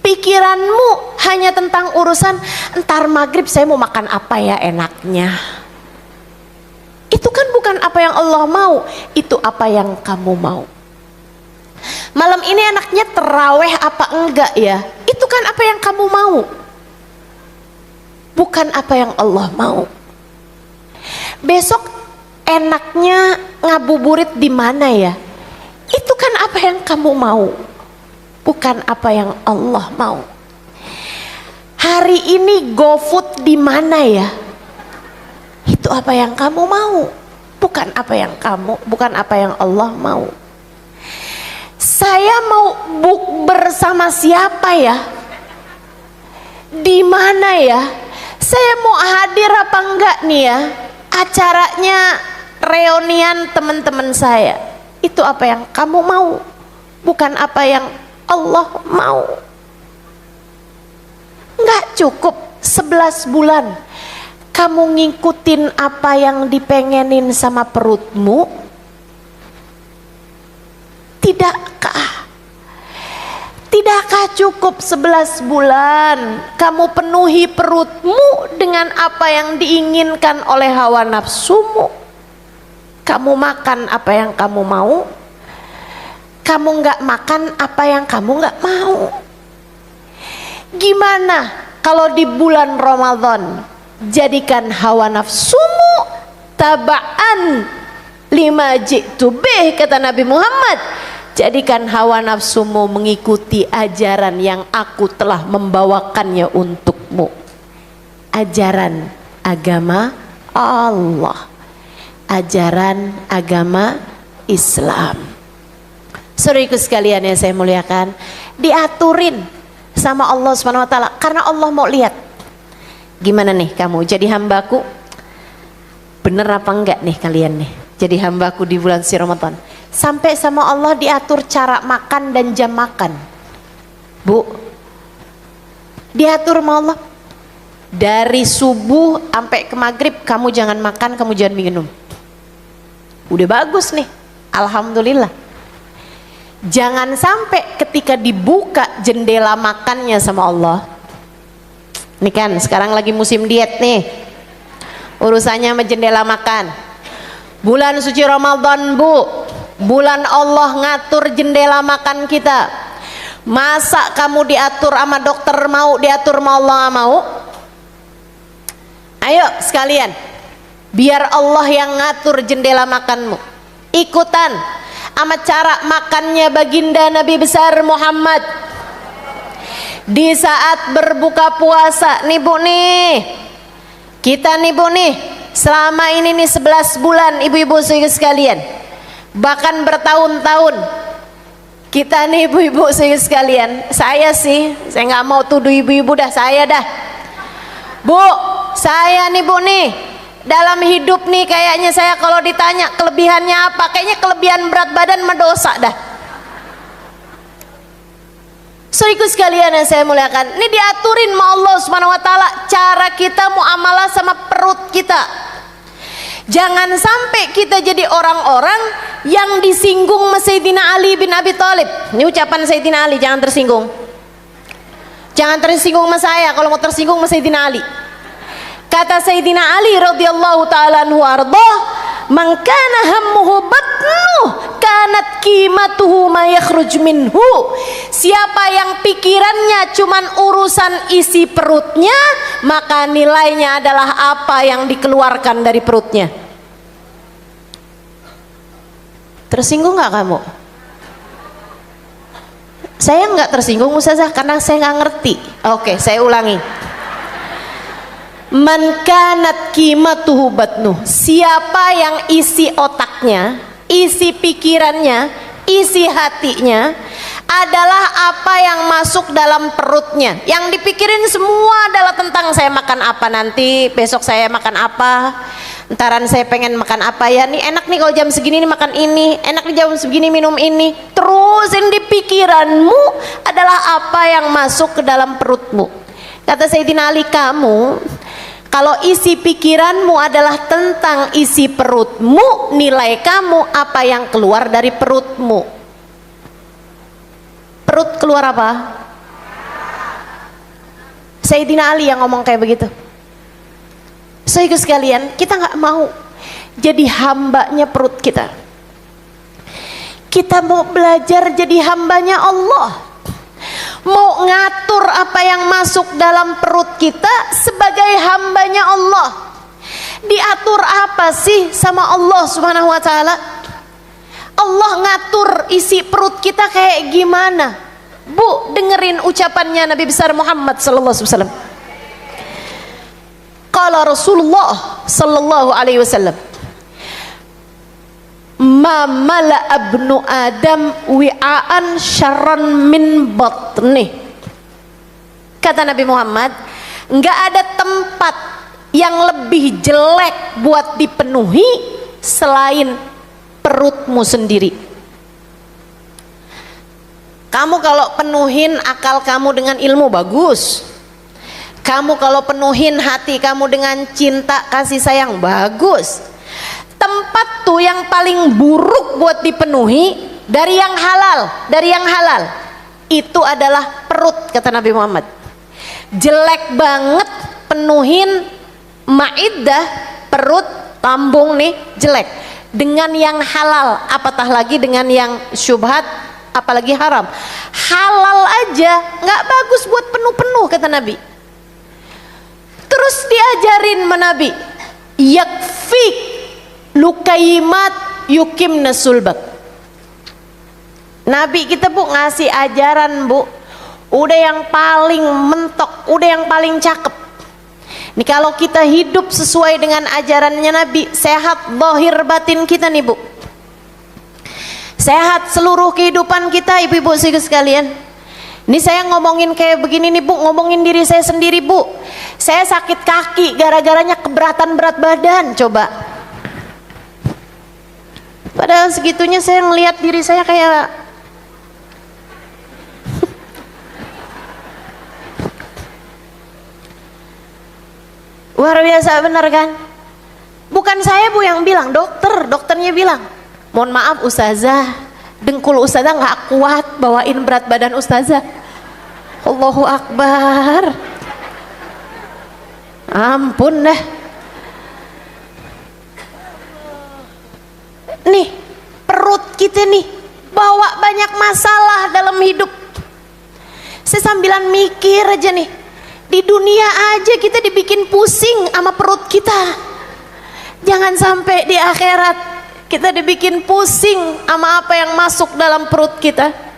Speaker 1: pikiranmu hanya tentang urusan entar maghrib saya mau makan apa ya enaknya. Itu kan bukan apa yang Allah mau, itu apa yang kamu mau. Malam ini enaknya terawih apa enggak ya? Itu kan apa yang kamu mau, bukan apa yang Allah mau. Besok enaknya ngabuburit di mana ya? Itu kan apa yang kamu mau, bukan apa yang Allah mau. Hari ini GoFood di mana ya? Itu apa yang kamu mau, bukan apa yang Allah mau. Saya mau bukber bersama siapa ya? Di mana ya? Saya mau hadir apa enggak nih ya? Acaranya reunian teman-teman saya. Itu apa yang kamu mau, bukan apa yang Allah mau. Enggak cukup 11 bulan kamu ngikutin apa yang dipengenin sama perutmu. Tidakkah cukup 11 bulan kamu penuhi perutmu dengan apa yang diinginkan oleh hawa nafsumu? Kamu makan apa yang kamu mau, kamu nggak makan apa yang kamu nggak mau. Gimana kalau di bulan Ramadan jadikan hawa nafsumu taba'an lima ji'tu bih, kata Nabi Muhammad. Jadikan hawa nafsumu mengikuti ajaran yang aku telah membawakannya untukmu. Ajaran agama Allah, ajaran agama Islam. Saudaraku sekalian yang saya muliakan, diaturin sama Allah Subhanahu wa taala karena Allah mau lihat gimana nih kamu jadi hambaku, bener apa enggak nih kalian nih jadi hambaku di bulan suci Ramadan. Sampai sama Allah diatur cara makan dan jam makan, Bu, diatur sama Allah. Dari subuh sampai ke maghrib kamu jangan makan, kamu jangan minum. Udah bagus nih, alhamdulillah. Jangan sampai ketika dibuka jendela makannya sama Allah. Ini kan sekarang lagi musim diet nih, urusannya sama jendela makan. Bulan suci Ramadan, Bu, bulan Allah ngatur jendela makan kita. Masa kamu diatur sama dokter mau, diatur sama Allah nggak mau? Ayo sekalian, biar Allah yang ngatur jendela makanmu. Ikutan sama cara makannya baginda Nabi besar Muhammad. Di saat berbuka puasa nih Bu nih, kita nih Bu nih, selama ini nih 11 bulan ibu-ibu sekalian, bahkan bertahun-tahun kita nih ibu-ibu sekalian. Saya nggak mau tuduh ibu-ibu dah, saya dah Bu, saya nih Bu nih, dalam hidup nih kayaknya saya kalau ditanya kelebihannya apa, kayaknya kelebihan berat badan mendosa dah. Saudaraku sekalian yang saya muliakan, ini diaturin sama Allah Subhanahu wa taala cara kita muamalah sama perut kita. Jangan sampai kita jadi orang-orang yang disinggung sama Sayyidina Ali bin Abi Thalib. Ini ucapan Sayyidina Ali, jangan tersinggung. Jangan tersinggung sama saya, kalau mau tersinggung sama Sayyidina Ali. Kata Sayyidina Ali radhiyallahu taala anhu ardah, "Man kana hammuhu batnuh, kanat qimatuhu ma yakhruj minhu." Siapa yang pikirannya cuman urusan isi perutnya, maka nilainya adalah apa yang dikeluarkan dari perutnya. Tersinggung nggak kamu? Saya nggak tersinggung Ustazah karena saya nggak ngerti. Oke, saya ulangi. Man kanat qimatuhu batnuh, siapa yang isi otaknya, isi pikirannya, isi hatinya adalah apa yang masuk dalam perutnya. Yang dipikirin semua adalah tentang saya makan apa nanti, besok saya makan apa, entaran saya pengen makan apa ya, nih enak nih kalau jam segini nih makan ini, enak nih jam segini minum ini. Terus yang di pikiranmu adalah apa yang masuk ke dalam perutmu. Kata Sayyidina Ali, kamu kalau isi pikiranmu adalah tentang isi perutmu, nilai kamu apa yang keluar dari perutmu. Perut keluar apa? Sayyidina Ali yang ngomong kayak begitu. Saudara sekalian, kita nggak mau jadi hambanya perut kita. Kita mau belajar jadi hambanya Allah. Mau ngatur apa yang masuk dalam perut kita sebagai hambanya Allah. Diatur apa sih sama Allah Subhanahu wa taala? Allah ngatur isi perut kita kayak gimana? Bu, dengerin ucapannya Nabi besar Muhammad sallallahu alaihi wasallam. Qala Rasulullah sallallahu alaihi wasallam, "Ma mala'a ibnu Adam wi'aan syarran min batnih." Kata Nabi Muhammad, enggak ada tempat yang lebih jelek buat dipenuhi selain perutmu sendiri. Kamu kalau penuhin akal kamu dengan ilmu bagus. Kamu kalau penuhin hati kamu dengan cinta kasih sayang bagus. Tempat tuh yang paling buruk buat dipenuhi dari yang halal, itu adalah perut, kata Nabi Muhammad. Jelek banget penuhin maidah, perut, lambung nih jelek dengan yang halal, apatah lagi dengan yang syubhat, apalagi haram. Halal aja nggak bagus buat penuh-penuh, kata Nabi. Terus diajarin sama Nabi, yakfik lukaimat yukim nasulbak. Nabi kita bu ngasih ajaran bu, udah yang paling mentok, udah yang paling cakep. Nih kalau kita hidup sesuai dengan ajarannya Nabi, sehat zahir batin kita nih bu, sehat seluruh kehidupan kita ibu-ibu sekalian. Ini saya ngomongin kayak begini nih bu, ngomongin diri saya sendiri bu. Saya sakit kaki gara-garanya keberatan berat badan, coba. Padahal segitunya saya ngelihat diri saya kayak luar biasa, bener kan? Bukan saya bu yang bilang, dokternya bilang, mohon maaf ustazah, dengkul ustazah nggak kuat bawain berat badan ustazah. Allahu Akbar, ampun dah. Nih perut kita nih bawa banyak masalah dalam hidup. Saya sambilan mikir aja nih, di dunia aja kita dibikin pusing sama perut kita, jangan sampai di akhirat kita dibikin pusing sama apa yang masuk dalam perut kita.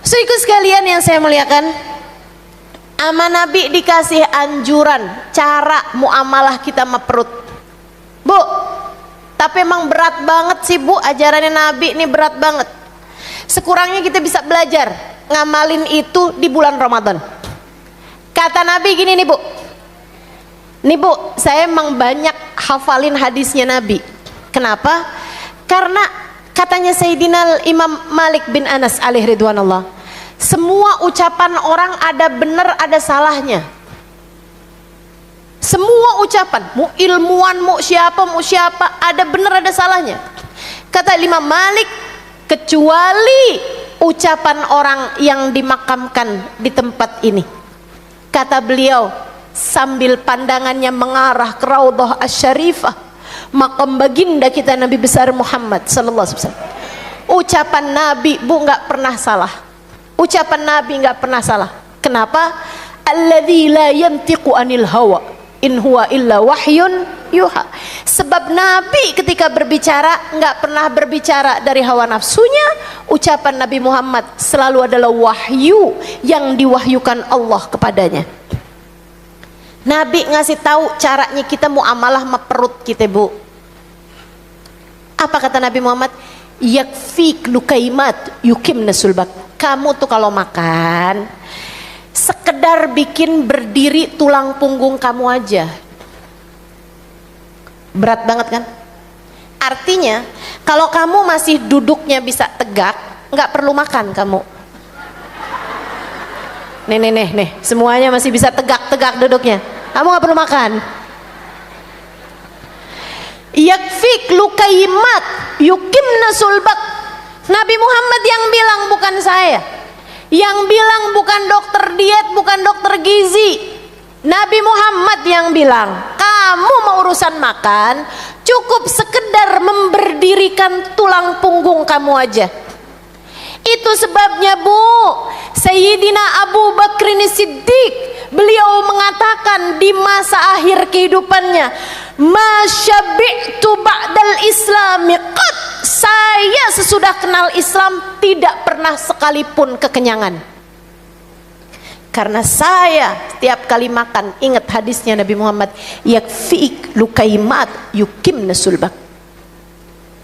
Speaker 1: Saudaraku sekalian yang saya muliakan, sama Nabi dikasih anjuran cara muamalah kita sama perut. Bu, tapi emang berat banget sih bu, ajarannya Nabi ini berat banget. Sekurangnya kita bisa belajar ngamalin itu di bulan Ramadan. Kata Nabi gini nih bu, nih bu, saya emang banyak hafalin hadisnya Nabi. Kenapa? Karena katanya Sayyidina Imam Malik bin Anas alaihi ridwanullah, Semua ucapan orang ada benar ada salahnya. Semua ucapan, mau ilmuwan, mau siapa, ada benar ada salahnya. Kata Imam Malik, kecuali ucapan orang yang dimakamkan di tempat ini. Kata beliau sambil pandangannya mengarah ke Raudhah Asy-Syarifah, makam baginda kita Nabi besar Muhammad sallallahu alaihi wasallam. Ucapan Nabi nggak pernah salah. Ucapan Nabi nggak pernah salah. Kenapa? Alladzi la yantiqu anil hawa in huwa illa wahyun yuha. Sebab Nabi ketika berbicara nggak pernah berbicara dari hawa nafsunya. Ucapan Nabi Muhammad selalu adalah wahyu yang diwahyukan Allah kepadanya. Nabi ngasih tahu caranya kita muamalah sama perut kita, Bu. Apa kata Nabi Muhammad? Yakfik lukaimat yukim nasulbak. Kamu tuh kalau makan sekedar bikin berdiri tulang punggung kamu aja. Berat banget kan? Artinya kalau kamu masih duduknya bisa tegak, nggak perlu makan kamu. Nih, semuanya masih bisa tegak duduknya. Kamu nggak perlu makan. Yakfik lukaimat yukimna sulbak. Nabi Muhammad yang bilang, bukan saya. Yang bilang bukan dokter diet, bukan dokter gizi. Nabi Muhammad yang bilang, kamu mau urusan makan, cukup sekedar memberdirikan tulang punggung kamu aja. Itu sebabnya, Bu, Sayyidina Abu Bakrin Siddiq, beliau mengatakan di masa akhir kehidupannya, masyabi'tu ba'dal islami qad. Saya sesudah kenal Islam tidak pernah sekalipun kekenyangan. Karena saya setiap kali makan ingat hadisnya Nabi Muhammad, yakfi'ik lukaimat yukimna sulbak.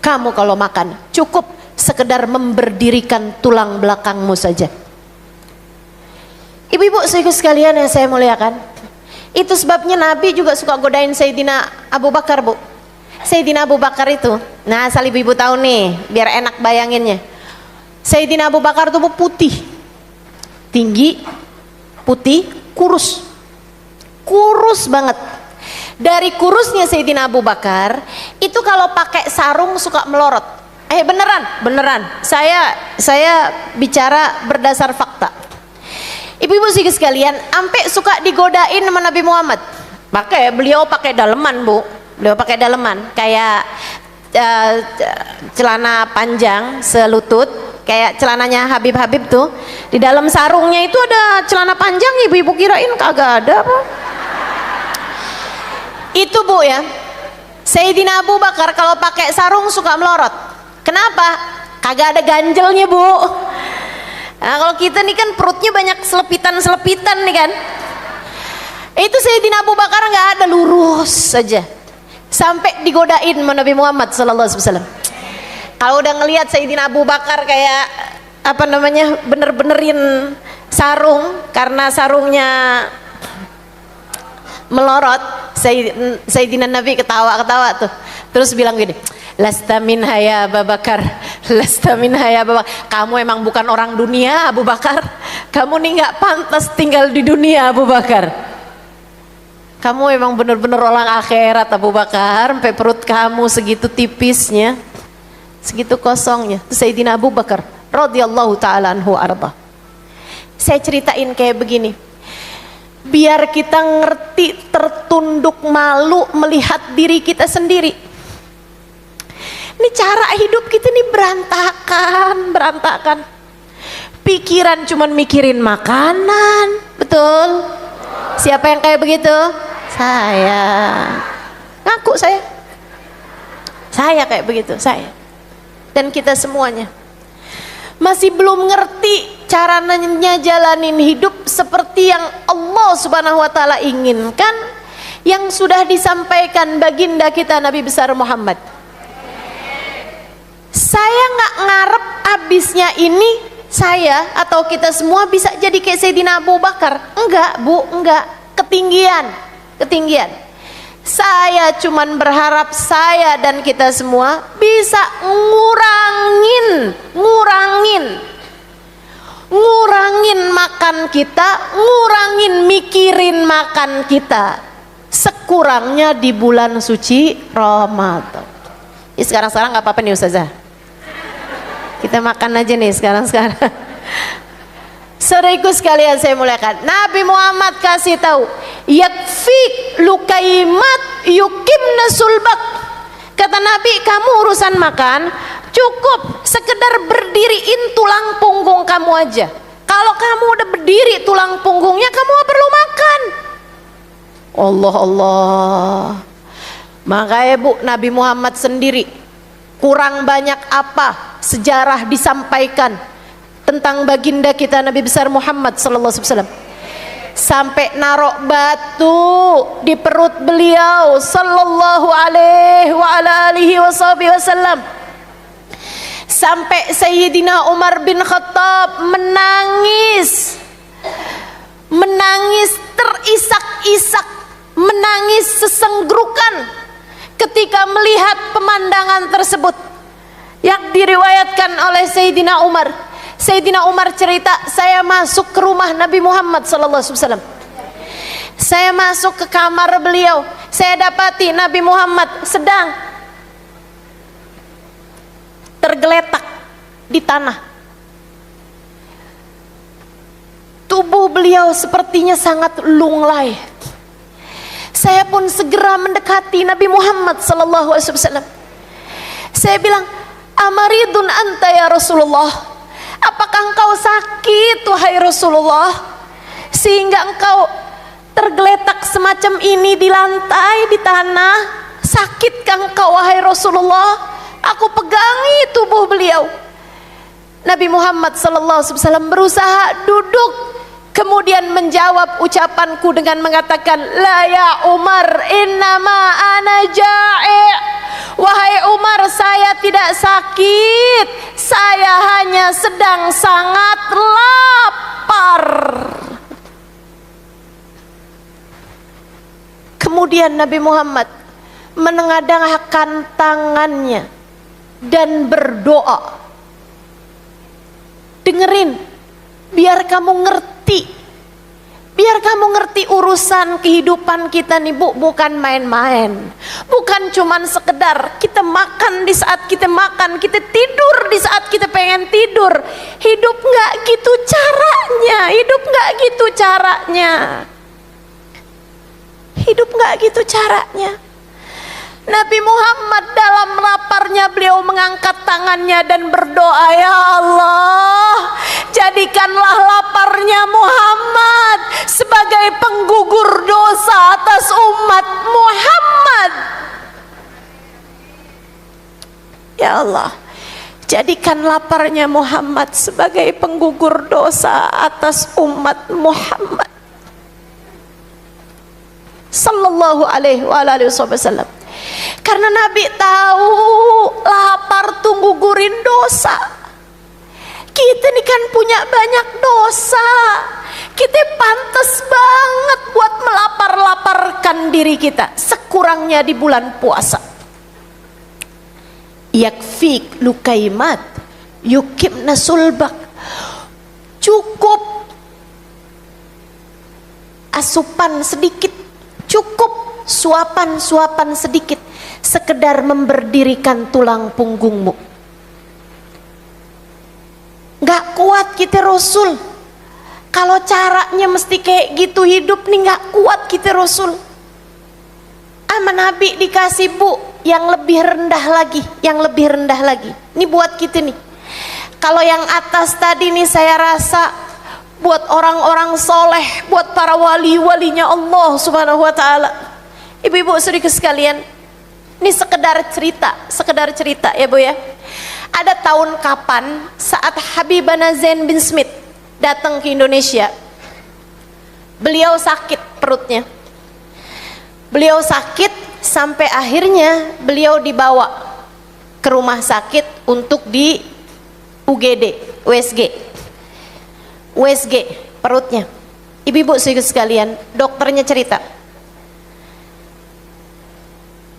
Speaker 1: Kamu kalau makan cukup sekedar memberdirikan tulang belakangmu saja. Ibu-ibu saudaraku sekalian yang saya muliakan, itu sebabnya Nabi juga suka godain Sayyidina Abu Bakar, Bu. Sayyidina Abu Bakar itu, nah asal ibu-ibu tahu nih biar enak bayanginnya. Sayyidina Abu Bakar itu putih, tinggi, putih, kurus banget. Dari kurusnya Sayyidina Abu Bakar itu kalau pakai sarung suka melorot. Beneran. Saya bicara berdasar fakta. Ibu-ibu sekalian, sampai suka digodain sama Nabi Muhammad. Beliau pakai daleman, Bu. Beliau pakai daleman kayak celana panjang selutut, kayak celananya Habib tuh. Di dalam sarungnya itu ada celana panjang, ibu-ibu kirain kagak ada apa? Itu, Bu, ya. Sayyidina Abu Bakar kalau pakai sarung suka melorot. Kenapa? Kagak ada ganjelnya, Bu. Nah, kalau kita nih kan perutnya banyak selepitan nih kan. Itu Sayyidina Abu Bakar nggak ada, lurus saja. Sampai digodain sama Nabi Muhammad sallallahu alaihi wasallam. Kalau udah ngelihat Sayyidina Abu Bakar kayak bener-benerin sarung karena sarungnya melorot, Sayyidina Nabi ketawa tuh. Terus bilang gini, lasta minha ya Abu Bakar, lasta minha ya Abu Bakar. Kamu emang bukan orang dunia, Abu Bakar. Kamu nih nggak pantas tinggal di dunia, Abu Bakar. Kamu emang bener-bener orang akhirat, Abu Bakar. Sampai perut kamu segitu tipisnya, segitu kosongnya. Itu Sayyidina Abu Bakar radhiyallahu ta'ala anhu arba. Saya ceritain kayak begini biar kita ngerti, tertunduk malu melihat diri kita sendiri. Ini cara hidup kita nih berantakan. Pikiran cuman mikirin makanan, betul? Siapa yang kayak begitu? Saya. Ngaku saya kayak begitu, saya. Dan kita semuanya masih belum ngerti caranya jalanin hidup seperti yang Allah Subhanahu wa taala inginkan, yang sudah disampaikan baginda kita Nabi besar Muhammad. Saya nggak ngarep abisnya ini saya atau kita semua bisa jadi kayak Sayyidina Abu Bakar. Enggak, Bu, enggak. Ketinggian. Saya cuman berharap saya dan kita semua bisa ngurangin ngurangin makan kita, ngurangin mikirin makan kita, sekurangnya di bulan suci Ramadan. Sekarang nggak apa-apa nih Ustazah, kita makan aja nih sekarang. Saudaraku sekalian saya muliakan, Nabi Muhammad kasih tahu, yakfik lukaimat yukimna sulbak. Kata Nabi, kamu urusan makan cukup sekedar berdiriin tulang punggung kamu aja. Kalau kamu udah berdiri tulang punggungnya, kamu gak perlu makan. Allah. Makanya Bu, Nabi Muhammad sendiri kurang banyak apa sejarah disampaikan tentang baginda kita Nabi besar Muhammad sallallahu alaihi wasallam, sampai narok batu di perut beliau sallallahu alaihi wa ala alihi wasallam, sampai Sayyidina Umar bin Khattab menangis terisak-isak, menangis sesenggrukan ketika melihat pemandangan tersebut yang diriwayatkan oleh Sayyidina Umar. Sayyidina Umar cerita, saya masuk ke rumah Nabi Muhammad sallallahu alaihi wasallam. Saya masuk ke kamar beliau, saya dapati Nabi Muhammad sedang tergeletak di tanah. Tubuh beliau sepertinya sangat lunglai. Saya pun segera mendekati Nabi Muhammad sallallahu alaihi wasallam. Saya bilang, "Amaridun anta ya Rasulullah?" Apakah engkau sakit wahai Rasulullah, sehingga engkau tergeletak semacam ini di lantai, di tanah? Sakitkah engkau wahai Rasulullah? Aku pegangi tubuh beliau. Nabi Muhammad SAW berusaha duduk, kemudian menjawab ucapanku dengan mengatakan, la ya Umar, innama ana ja'i'. Wahai Umar, saya tidak sakit, saya hanya sedang sangat lapar. Kemudian Nabi Muhammad menengadahkan tangannya dan berdoa. Dengerin, biar kamu ngerti, urusan kehidupan kita nih Bu, bukan main-main. Bukan cuman sekedar kita makan di saat kita makan, kita tidur di saat kita pengen tidur. Hidup gak gitu caranya, hidup gak gitu caranya. Nabi Muhammad dalam laparnya beliau mengangkat tangannya dan berdoa, ya Allah, jadikanlah laparnya Muhammad sebagai penggugur dosa atas umat Muhammad. Ya Allah, jadikan laparnya Muhammad sebagai penggugur dosa atas umat Muhammad sallallahu alaihi wa alihi wasallam. Karena Nabi tahu lapar tuh gugurin dosa. Kita ini kan punya banyak dosa, kita pantas banget buat melapar-laparkan diri kita, sekurangnya di bulan puasa. Yakfik lukaimat yukimna sulbak. Cukup asupan sedikit, cukup suapan-suapan sedikit, sekedar memberdirikan tulang punggungmu. Gak kuat kita Rasul, kalau caranya mesti kayak gitu hidup nih, gak kuat kita Rasul. Sama Nabi dikasih Bu yang lebih rendah lagi, ini buat kita nih. Kalau yang atas tadi nih saya rasa buat orang-orang soleh, buat para wali-walinya Allah subhanahu wa ta'ala. Ibu-ibu saudaraku sekalian, ini sekedar cerita ya Bu ya. Ada tahun kapan saat Habibana Zain bin Smith datang ke Indonesia, beliau sakit perutnya. Beliau sakit sampai akhirnya beliau dibawa ke rumah sakit untuk di UGD, USG perutnya. Ibu-ibu saudaraku sekalian, dokternya cerita.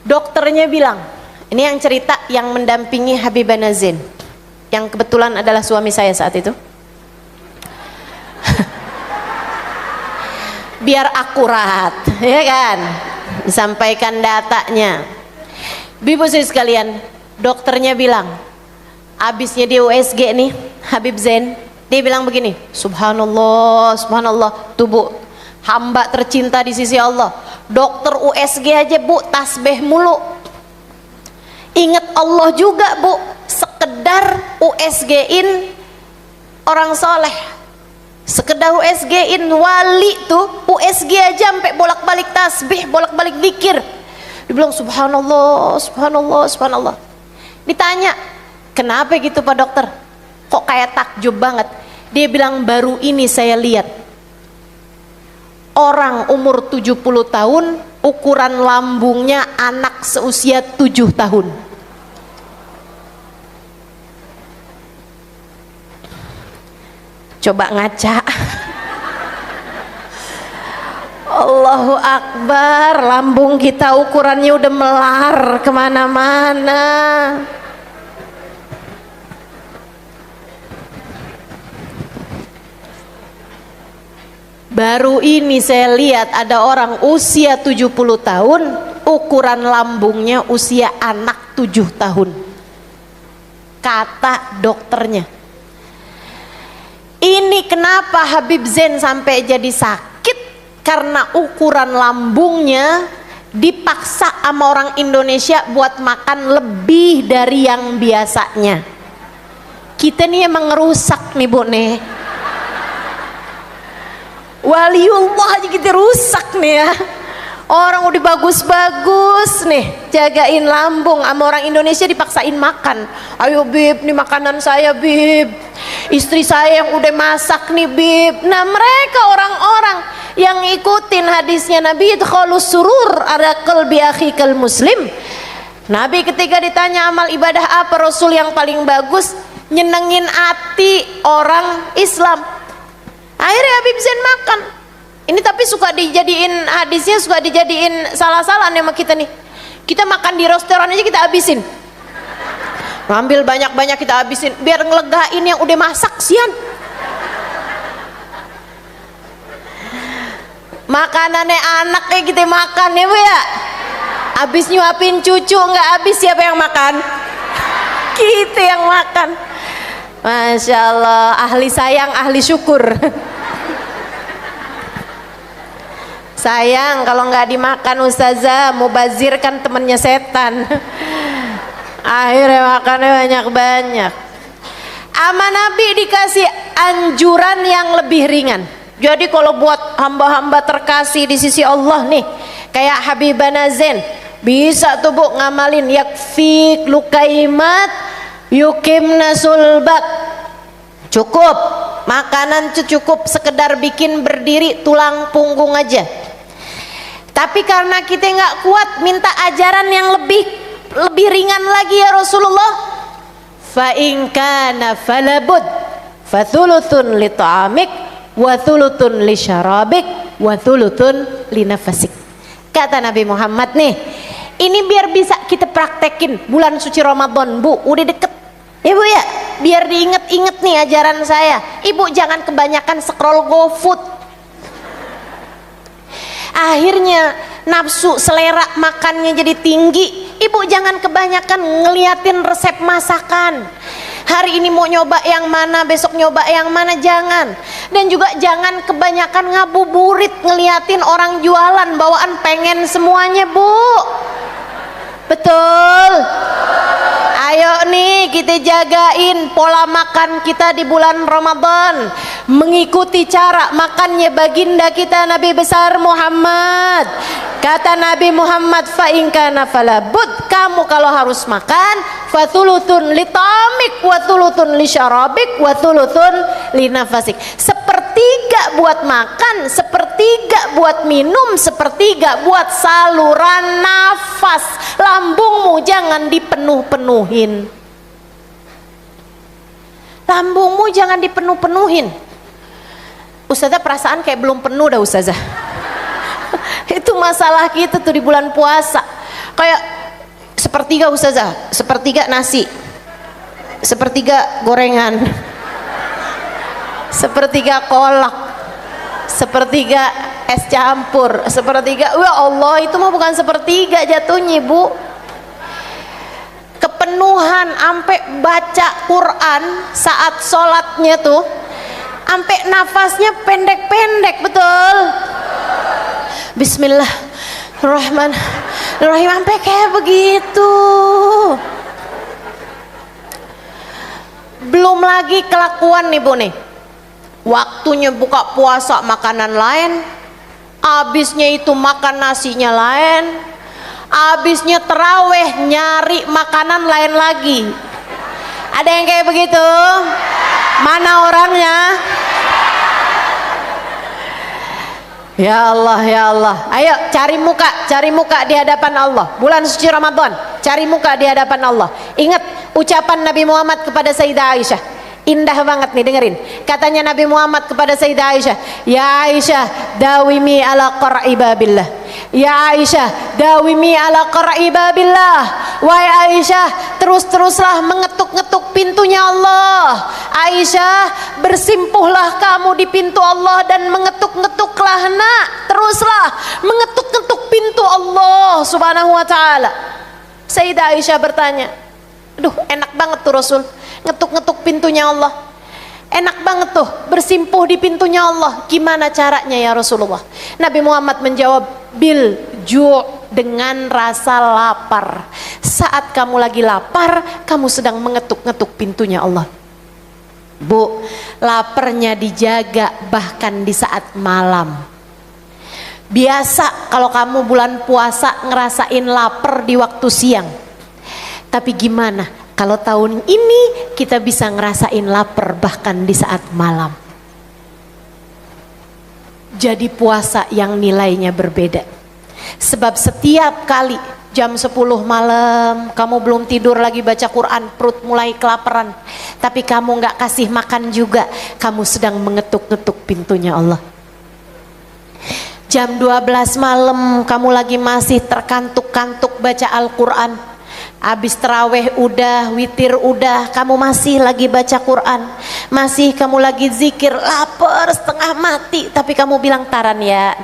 Speaker 1: Dokternya bilang, ini yang cerita yang mendampingi Habibana Zain, yang kebetulan adalah suami saya saat itu. biar akurat, ya kan, disampaikan datanya. Ibu sekalian, dokternya bilang, abisnya dia USG nih, Habib Zain, dia bilang begini, subhanallah, subhanallah, tubuh hamba tercinta di sisi Allah. Dokter USG aja bu, tasbih mulu, ingat Allah juga bu, sekedar USG-in orang soleh, sekedar USG-in wali tuh, USG aja sampai bolak-balik tasbih, bolak-balik zikir. Dibilang subhanallah, subhanallah, subhanallah. Ditanya, kenapa gitu Pak Dokter? Kok kayak takjub banget? Dia bilang, baru ini saya lihat orang umur 70 tahun, ukuran lambungnya anak seusia 7 tahun. Coba ngaca. Allahu Akbar, lambung kita ukurannya udah melar kemana-mana. Baru ini saya lihat ada orang usia 70 tahun, ukuran lambungnya usia anak 7 tahun. Kata dokternya, ini kenapa Habib Zain sampai jadi sakit? Karena ukuran lambungnya dipaksa sama orang Indonesia buat makan lebih dari yang biasanya. Kita nih emang ngerusak nih bu nih. Waliullah aja kita rusak nih ya. Orang udah bagus-bagus nih jagain lambung, sama orang Indonesia dipaksain makan. Ayo bib, nih makanan saya bib, istri saya yang udah masak nih bib. Nah mereka orang-orang yang ikutin hadisnya Nabi, idkhalus surur ala qalbi akhikal muslim. Nabi ketika ditanya amal ibadah apa Rasul yang paling bagus, nyenengin hati orang Islam. Akhirnya Habib Zain makan. Ini tapi suka dijadiin hadisnya, suka dijadiin salah-salah sama kita nih. Kita makan di restoran aja kita habisin, ngambil banyak-banyak kita habisin biar ngelegain yang udah masak sian. Makanannya anak kayak kita makan ya bu ya. Habis nyuapin cucu nggak habis, siapa yang makan? Kita yang makan. Masya Allah, ahli sayang ahli syukur. Sayang kalau nggak dimakan ustazah, mubazir kan temennya setan. Akhirnya makannya banyak-banyak. Ama Nabi dikasih anjuran yang lebih ringan. Jadi kalau buat hamba-hamba terkasih di sisi Allah nih, kayak Habibana Zain, bisa tuh bu ngamalin yakfik lukaimat yukimna sulbak. Cukup makanan cukup sekedar bikin berdiri tulang punggung aja. Tapi karena kita nggak kuat, minta ajaran yang lebih ringan lagi ya Rasulullah. Fa in kana falabud fa thuluthun li ta'amik wa thuluthun li syarabik wa thuluthun li nafasik. Kata Nabi Muhammad nih, ini biar bisa kita praktekin bulan suci Ramadan bu, udah deket ya bu ya, biar diinget-inget nih ajaran saya. Ibu jangan kebanyakan scroll GoFood, akhirnya nafsu selera makannya jadi tinggi. Ibu jangan kebanyakan ngeliatin resep masakan, hari ini mau nyoba yang mana, besok nyoba yang mana, jangan. Dan juga jangan kebanyakan ngabuburit ngeliatin orang jualan bawaan, pengen semuanya bu. Betul. Ayo nih kita jagain pola makan kita di bulan Ramadan, mengikuti cara makannya baginda kita Nabi besar Muhammad. Kata Nabi Muhammad, fa in kana falabud, kamu kalau harus makan fathuluthun li tamik wa thuluthun li syarabik wa thuluthun li nafasik. Sepertiga buat makan, sepertiga buat minum, sepertiga buat saluran nafas. Lambungmu jangan dipenuh-penuhin. Lambungmu jangan dipenuh-penuhin. Ustazah perasaan kayak belum penuh dah ustazah. Itu masalah kita tuh di bulan puasa. Kayak sepertiga ustazah, sepertiga nasi, sepertiga gorengan, sepertiga kolak, sepertiga es campur sepertiga. Wah Allah, itu mah bukan sepertiga jatuhnya Bu, kepenuhan. Sampai baca Quran saat sholatnya tuh sampai nafasnya pendek-pendek, betul. Bismillahirrahmanirrahim, sampai kayak begitu. Belum lagi kelakuan nih Bu nih, waktunya buka puasa makanan lain, abisnya itu makan nasinya lain, abisnya terawih nyari makanan lain lagi. Ada yang kayak begitu? Mana orangnya? Ya Allah, ya Allah. Ayo cari muka di hadapan Allah. Bulan suci Ramadan, cari muka di hadapan Allah. Ingat ucapan Nabi Muhammad kepada Sayyidah Aisyah. Indah banget nih, dengerin. Katanya Nabi Muhammad kepada Sayyidah Aisyah, "Ya Aisyah, dawimi ala qara'i babillah." Ya Aisyah, dawimi ala qara'i babillah. Wahai Aisyah, terus-teruslah mengetuk-ngetuk pintunya Allah. Aisyah, bersimpuhlah kamu di pintu Allah dan mengetuk-ngetuklah nak. Teruslah mengetuk-ngetuk pintu Allah Subhanahu wa taala. Sayyidah Aisyah bertanya, "Aduh, enak banget tuh Rasul ngetuk-ngetuk pintunya Allah. Enak banget tuh bersimpuh di pintunya Allah. Gimana caranya ya Rasulullah?" Nabi Muhammad menjawab, "Bil ju', dengan rasa lapar. Saat kamu lagi lapar, kamu sedang mengetuk-ngetuk pintunya Allah." Bu, laparnya dijaga bahkan di saat malam. Biasa kalau kamu bulan puasa ngerasain lapar di waktu siang. Tapi gimana kalau tahun ini kita bisa ngerasain lapar bahkan di saat malam? Jadi puasa yang nilainya berbeda. Sebab setiap kali jam 10 malam kamu belum tidur lagi baca Quran, perut mulai kelaparan, tapi kamu gak kasih makan juga, kamu sedang mengetuk-ngetuk pintunya Allah. Jam 12 malam kamu lagi masih terkantuk-kantuk baca Al-Quran, habis terawih udah, witir udah, kamu masih lagi baca Quran, masih kamu lagi zikir, lapar setengah mati, tapi kamu bilang taran ya,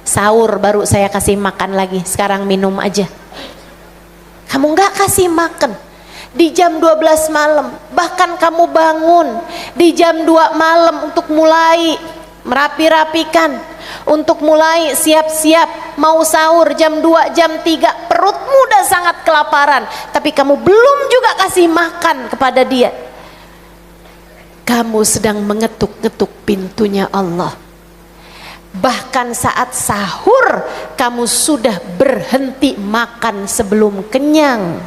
Speaker 1: sahur baru saya kasih makan lagi, sekarang minum aja. Kamu nggak kasih makan di jam 12 malam, bahkan kamu bangun di jam 2 malam untuk mulai merapi-rapikan, untuk mulai siap-siap mau sahur jam 2, jam 3, perutmu udah sangat kelaparan, tapi kamu belum juga kasih makan kepada dia. Kamu sedang mengetuk-ngetuk pintunya Allah. Bahkan saat sahur kamu sudah berhenti makan sebelum kenyang.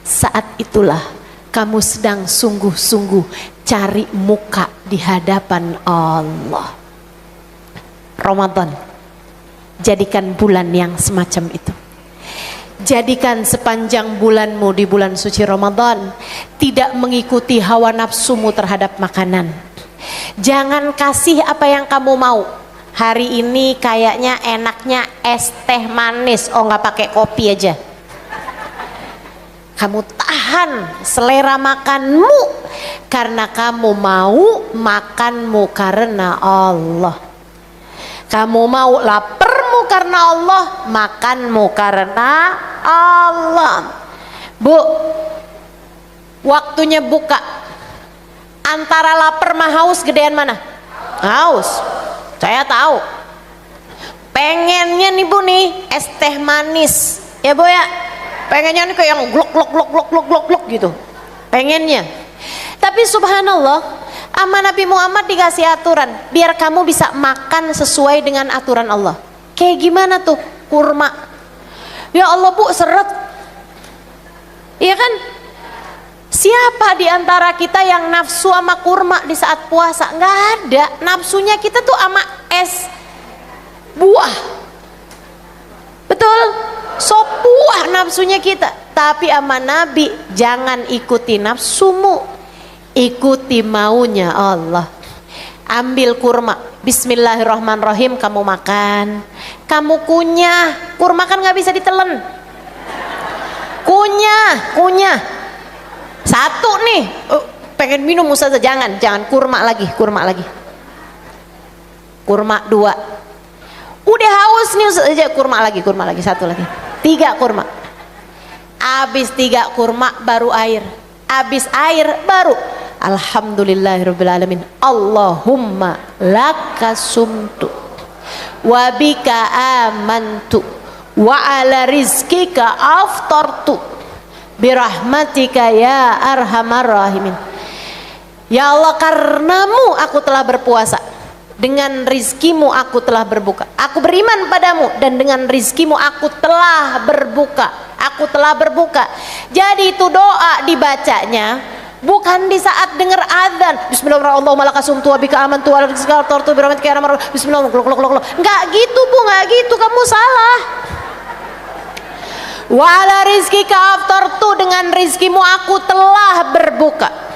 Speaker 1: Saat itulah kamu sedang sungguh-sungguh cari muka di hadapan Allah. Ramadan, jadikan bulan yang semacam itu. Jadikan sepanjang bulanmu di bulan suci Ramadan tidak mengikuti hawa nafsumu terhadap makanan. Jangan kasih apa yang kamu mau. Hari ini kayaknya enaknya es teh manis, oh nggak pakai kopi aja. Kamu tahan selera makanmu karena kamu mau makanmu karena Allah. Kamu mau laparmu karena Allah, makanmu karena Allah. Bu, waktunya buka. Antara lapar sama haus gedean mana? Haus. Saya tahu. Pengennya nih Bu nih es teh manis, ya Bu ya. Pengennya nih kayak yang glok gitu. Pengennya. Tapi subhanallah, sama Nabi Muhammad dikasih aturan biar kamu bisa makan sesuai dengan aturan Allah. Kayak gimana tuh? Kurma. Ya Allah Bu, seret. Iya kan? Siapa di antara kita yang nafsu sama kurma di saat puasa? Nggak ada. Nafsunya kita tuh sama es buah. Betul? Sop buah nafsunya kita. Tapi sama Nabi, jangan ikuti nafsumu, ikuti maunya Allah. Ambil kurma, bismillahirrahmanirrahim, kamu makan. Kamu kunyah. Kurma kan nggak bisa ditelen. Kunyah. Satu nih, pengen minum Ustazah, jangan kurma lagi. kurma 2. Udah haus nih aja, kurma lagi, satu lagi. 3 kurma. Habis 3 kurma baru air. Habis air baru alhamdulillahirabbil alamin. Allahumma lakasumtu wa bika amantu wa ala rizkika aftartu birahmatika ya arhamar rahimin. Ya Allah, karenamu aku telah berpuasa, dengan rizkimu aku telah berbuka. Aku beriman padamu dan dengan rizkimu aku telah berbuka. Jadi itu doa dibacanya bukan di saat dengar azan. Bismillahirrahmanirrahim. Enggak gitu Bu, enggak gitu, kamu salah. Wa ala rizkika aftartu, dengan rizkimu aku telah berbuka.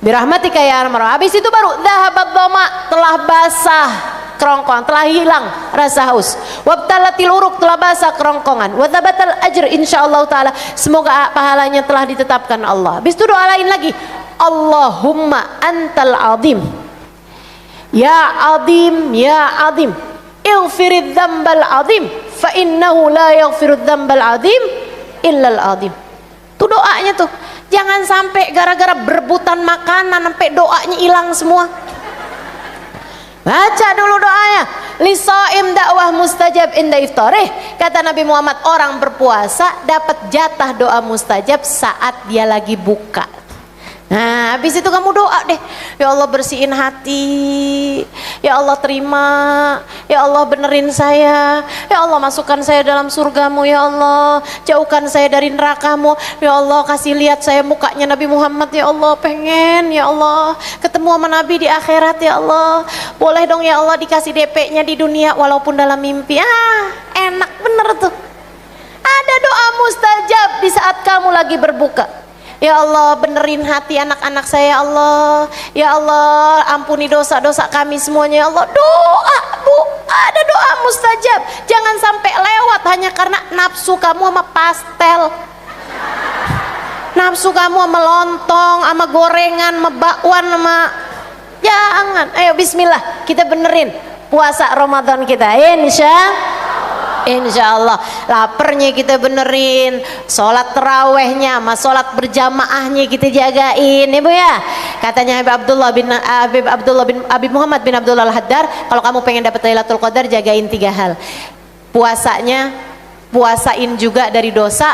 Speaker 1: Birahmatika ya arhamar. Habis itu baru dhahabat dhama, telah basah kerongkongan, telah hilang rasa haus. Wabtalatil uruk, telah basah kerongkongan. Wa thabatal ajr, insyaallah taala semoga pahalanya telah ditetapkan Allah. Habis itu doa lain lagi, Allahumma antal azim ya azim ya azim ighfirid dzambal azim fa innahu la yaghfirudz dzambal azim illal azim. Tuh doanya tuh. Jangan sampai gara-gara berebutan makanan sampai doanya hilang semua. Baca dulu doanya. Lisaim dakwah mustajab inda iftarih. Kata Nabi Muhammad, orang berpuasa dapat jatah doa mustajab saat dia lagi buka. Nah, habis itu kamu doa deh. Ya Allah, bersihin hati. Ya Allah, terima. Ya Allah, benerin saya. Ya Allah, masukkan saya dalam surgamu. Ya Allah, jauhkan saya dari nerakamu. Ya Allah, kasih lihat saya mukanya Nabi Muhammad. Ya Allah, pengen. Ya Allah, ketemu sama Nabi di akhirat. Ya Allah, boleh dong ya Allah dikasih DP-nya di dunia walaupun dalam mimpi. Enak bener tuh. Ada doa mustajab di saat kamu lagi berbuka. Ya Allah, benerin hati anak-anak saya. Ya Allah, ya Allah, ampuni dosa-dosa kami semuanya. Ya Allah, doa Bu, ada doa mustajab. Jangan sampai lewat hanya karena nafsu kamu sama pastel, nafsu kamu sama lontong, sama gorengan, sama bakwan, sama jangan. Ayo bismillah, kita benerin puasa Ramadan kita, Insya Allah. Lapernya kita benerin, sholat terawihnya sama sholat berjamaahnya kita jagain, ya Bu ya. Katanya Habib Muhammad bin Abdullah Al-Haddar, kalau kamu pengen dapat Lailatul Qadar jagain 3 hal. Puasanya, puasain juga dari dosa,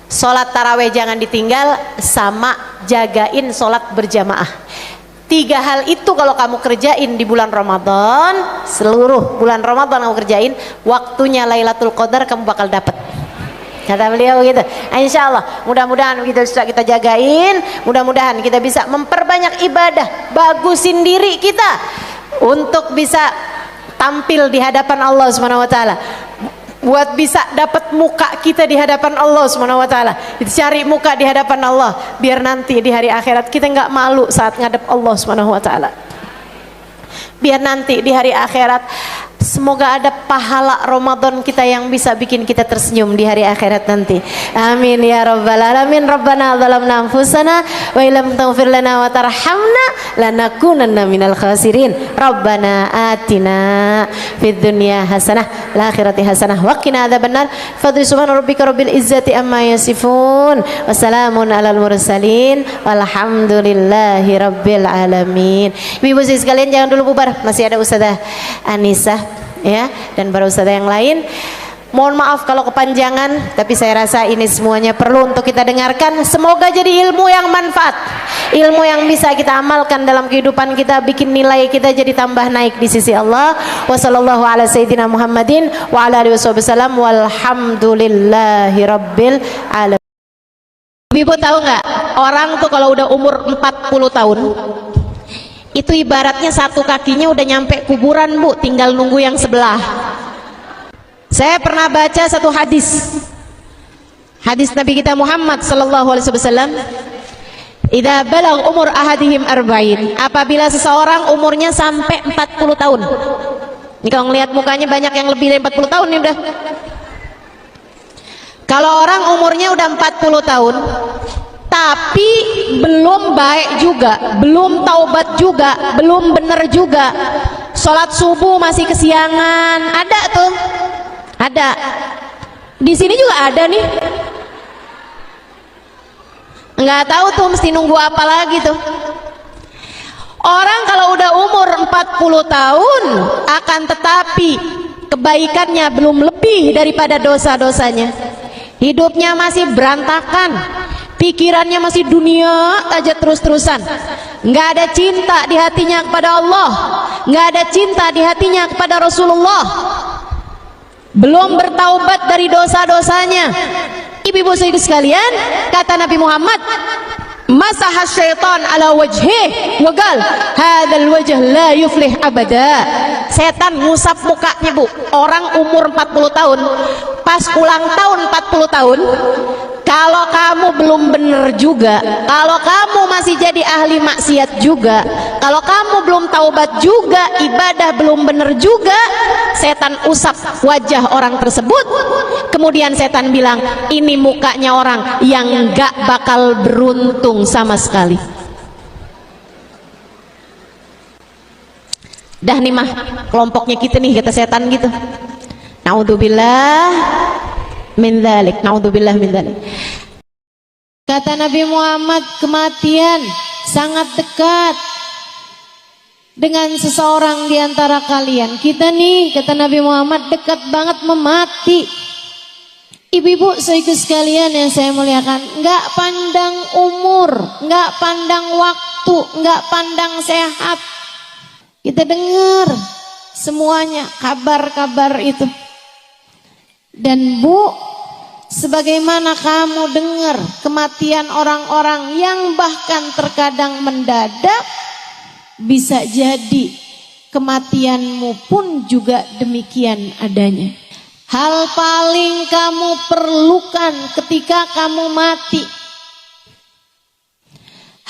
Speaker 1: sholat tarawih jangan ditinggal, sama jagain sholat berjamaah. 3 hal itu kalau kamu kerjain di bulan Ramadan, seluruh bulan Ramadan kamu kerjain, waktunya Lailatul Qadar kamu bakal dapat. Kata beliau gitu. Insya Allah, mudah-mudahan kita jagain, mudah-mudahan kita bisa memperbanyak ibadah, bagusin diri kita untuk bisa tampil di hadapan Allah Subhanahu wa taala. Buat bisa dapat muka kita di hadapan Allah Subhanahu wa taala. Cari muka di hadapan Allah biar nanti di hari akhirat kita nggak malu saat ngadep Allah Subhanahu wa taala. Biar nanti di hari akhirat semoga ada pahala Ramadan kita yang bisa bikin kita tersenyum di hari akhirat nanti. Amin ya rabbal alamin. Rabbana zalamna anfusana wa illam taghfir lana wa tarhamna lanakunanna minal khasirin. Rabbana atina fid dunya hasanah wal akhirati hasanah wa qina adzabannar. Fadli subhana rabbika rabbil izzati amma yasifun. Wassalamun alal mursalin walhamdulillahi rabbil alamin. Ibu sekalian jangan dulu bubar, masih ada Ustazah Anissa ya dan para ustazah yang lain. Mohon maaf kalau kepanjangan, tapi saya rasa ini semuanya perlu untuk kita dengarkan. Semoga jadi ilmu yang manfaat, ilmu yang bisa kita amalkan dalam kehidupan kita, bikin nilai kita jadi tambah naik di sisi Allah. Wassallallahu ala sayyidina Muhammadin wa ala alihi wasallam walhamdulillahi rabbil alamin. Ibu tahu nggak, orang tuh kalau udah umur 40 tahun itu ibaratnya satu kakinya udah nyampe kuburan Bu, tinggal nunggu yang sebelah. Saya pernah baca satu hadis Nabi kita Muhammad sallallahu alaihi wasallam, idza balagh umur ahadihim arba'in, apabila seseorang umurnya sampai 40 tahun. Ini kalau ngelihat mukanya banyak yang lebih dari 40 tahun nih udah. Kalau orang umurnya udah 40 tahun tapi belum baik juga, belum taubat juga, belum benar juga, sholat subuh masih kesiangan. Ada tuh, ada. Di sini juga ada nih. Nggak tahu tuh mesti nunggu apa lagi tuh. Orang kalau udah umur 40 tahun akan tetapi kebaikannya belum lebih daripada dosa-dosanya. Hidupnya masih berantakan, pikirannya masih dunia aja terus-terusan. Nggak ada cinta di hatinya kepada Allah, nggak ada cinta di hatinya kepada Rasulullah, belum bertaubat dari dosa-dosanya. Ibu-ibu saudara sekalian, kata Nabi Muhammad, masaha syaitan ala wajhih wa qal hadzal wajh la yuflih abada. Setan ngusap mukanya, Bu. Orang umur 40 tahun pas ulang tahun 40 tahun, kalau kamu belum benar juga, kalau kamu masih jadi ahli maksiat juga, kalau kamu belum taubat juga, ibadah belum benar juga, setan usap wajah orang tersebut. Kemudian setan bilang, ini mukanya orang yang gak bakal beruntung sama sekali. Dah nih mah kelompoknya kita nih, kata setan gitu. Naudzubillah min dzalik, naudzubillah min dzalik. Kata Nabi Muhammad, kematian sangat dekat dengan seseorang di antara kalian. Kita nih, kata Nabi Muhammad, dekat banget memati. Ibu-ibu saudara sekalian yang saya muliakan, nggak pandang umur, nggak pandang waktu, nggak pandang sehat. Kita dengar semuanya kabar-kabar itu. Dan Bu, sebagaimana kamu dengar kematian orang-orang yang bahkan terkadang mendadak, bisa jadi kematianmu pun juga demikian adanya. Hal paling kamu perlukan ketika kamu mati,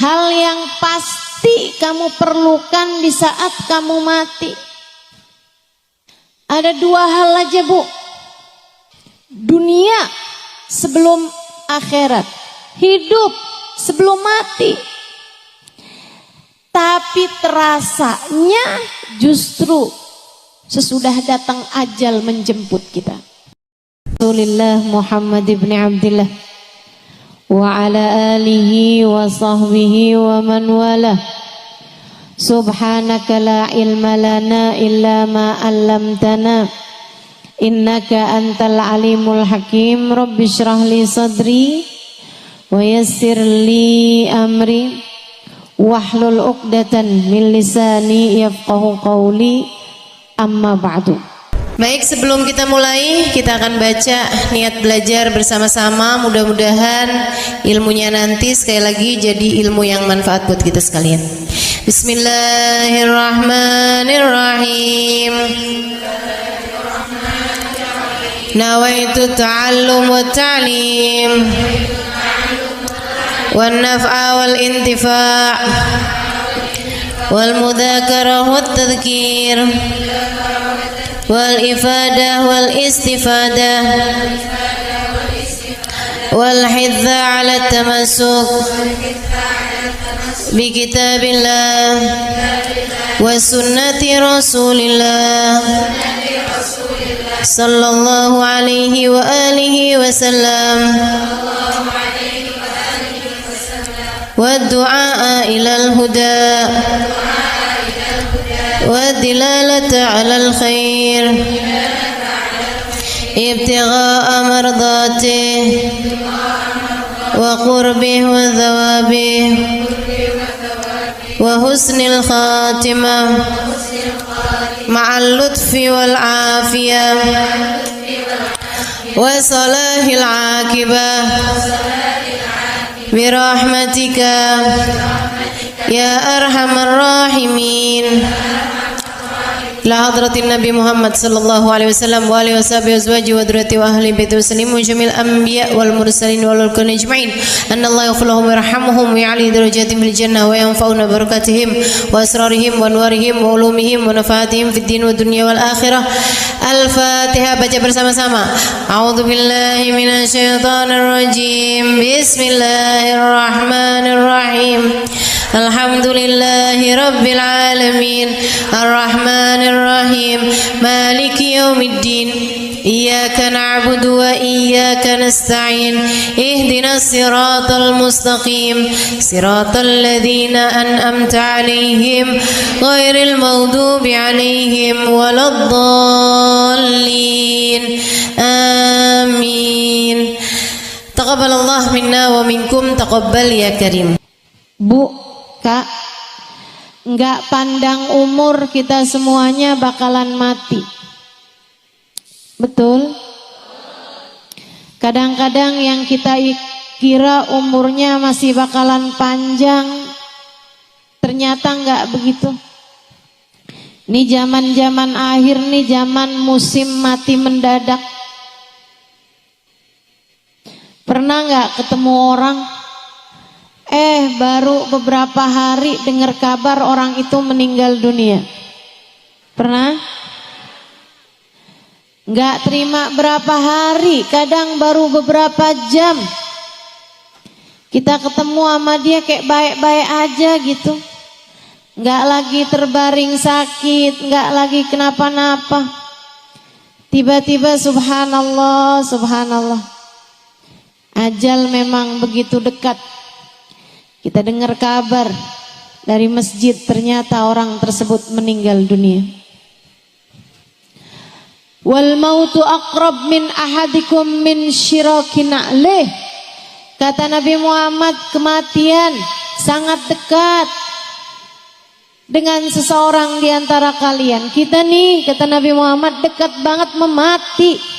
Speaker 1: hal yang pasti kamu perlukan di saat kamu mati, ada dua hal aja, Bu. Dunia sebelum akhirat, hidup sebelum mati. Tapi terasanya justru sesudah datang ajal menjemput kita. Rasulullah Muhammad ibn Abdullah wa ala alihi wa sahbihi wa man wala. Subhanaka la ilma lana illa ma 'allamtana innaka antal alimul hakim. Rabbi shrah li sadri wa yassir li amri wahlul 'uqdatan min lisani yafqahu qawli. Amma ba'du. Baik, sebelum kita mulai, kita akan baca niat belajar bersama-sama. Mudah-mudahan ilmunya nanti sekali lagi jadi ilmu yang manfaat buat kita sekalian. Bismillahirrahmanirrahim. Nawaitu ta'allum wa ta'lim wan naf'a wal intifa' wal mudzakarah wat tadhkir wal ifadah wal istifadah wal hidza 'ala tamassuk bi kitabillah wa sunnati rasulillah sallallahu alaihi wa alihi wasallam wa du'a ilal huda wa dilalata 'alal khair ibtigha'a mardatihi wa qurbih wa thawabih wa husnil khatimah ma'al lutfi wal afiyah wa salahil aqibah birahmatika ya arhamar rahimin. La hadratin Nabi Muhammad sallallahu alaihi wasallam wa alihi washabihi azwaji wa dzurriyyati wa ahli baiti wasallim wa jamil anbiya wal mursalin wal kulli ajma'in. Anallahu yaghfir lahum wa yarhamhum wa ya'li darajatihim fil jannah wa yanfa'una barakatihim wa asrarihim wa anwarihim wa ulumihim wa nafaatihim fid din wa dunya wal akhirah. Al-Fatihah, baca bersama-sama. A'udzu billahi minasy syaithanir rajim. Bismillahirrahmanirrahim. Alhamdulillahi Rabbil Alamin Ar-Rahmanir Rahim Maliki Yawmiddin Iyyaka na'budu wa iyyaka nasta'in Ihdinas siratal mustaqim Siratal ladzina an'amta 'alaihim ghairil maghdubi 'alaihim waladdallin. Amin. Taqabbalallah minna wa minkum, taqabbal ya karim. Bu, Kak, enggak pandang umur, kita semuanya bakalan mati. Betul? Kadang-kadang yang kita kira umurnya masih bakalan panjang, ternyata enggak begitu. Ini zaman-zaman akhir nih, zaman musim mati mendadak. Pernah nggak ketemu orang, baru beberapa hari dengar kabar orang itu meninggal dunia? Pernah? Nggak terima berapa hari, kadang baru beberapa jam. Kita ketemu sama dia kayak baik-baik aja gitu. Nggak lagi terbaring sakit, nggak lagi kenapa-napa. Tiba-tiba subhanallah, subhanallah. Ajal memang begitu dekat. Kita dengar kabar dari masjid, ternyata orang tersebut meninggal dunia. Wal mautu aqrab min ahadikum min syirakin na'lih. Kata Nabi Muhammad, kematian sangat dekat dengan seseorang di antara kalian. Kita nih, kata Nabi Muhammad, dekat banget memati.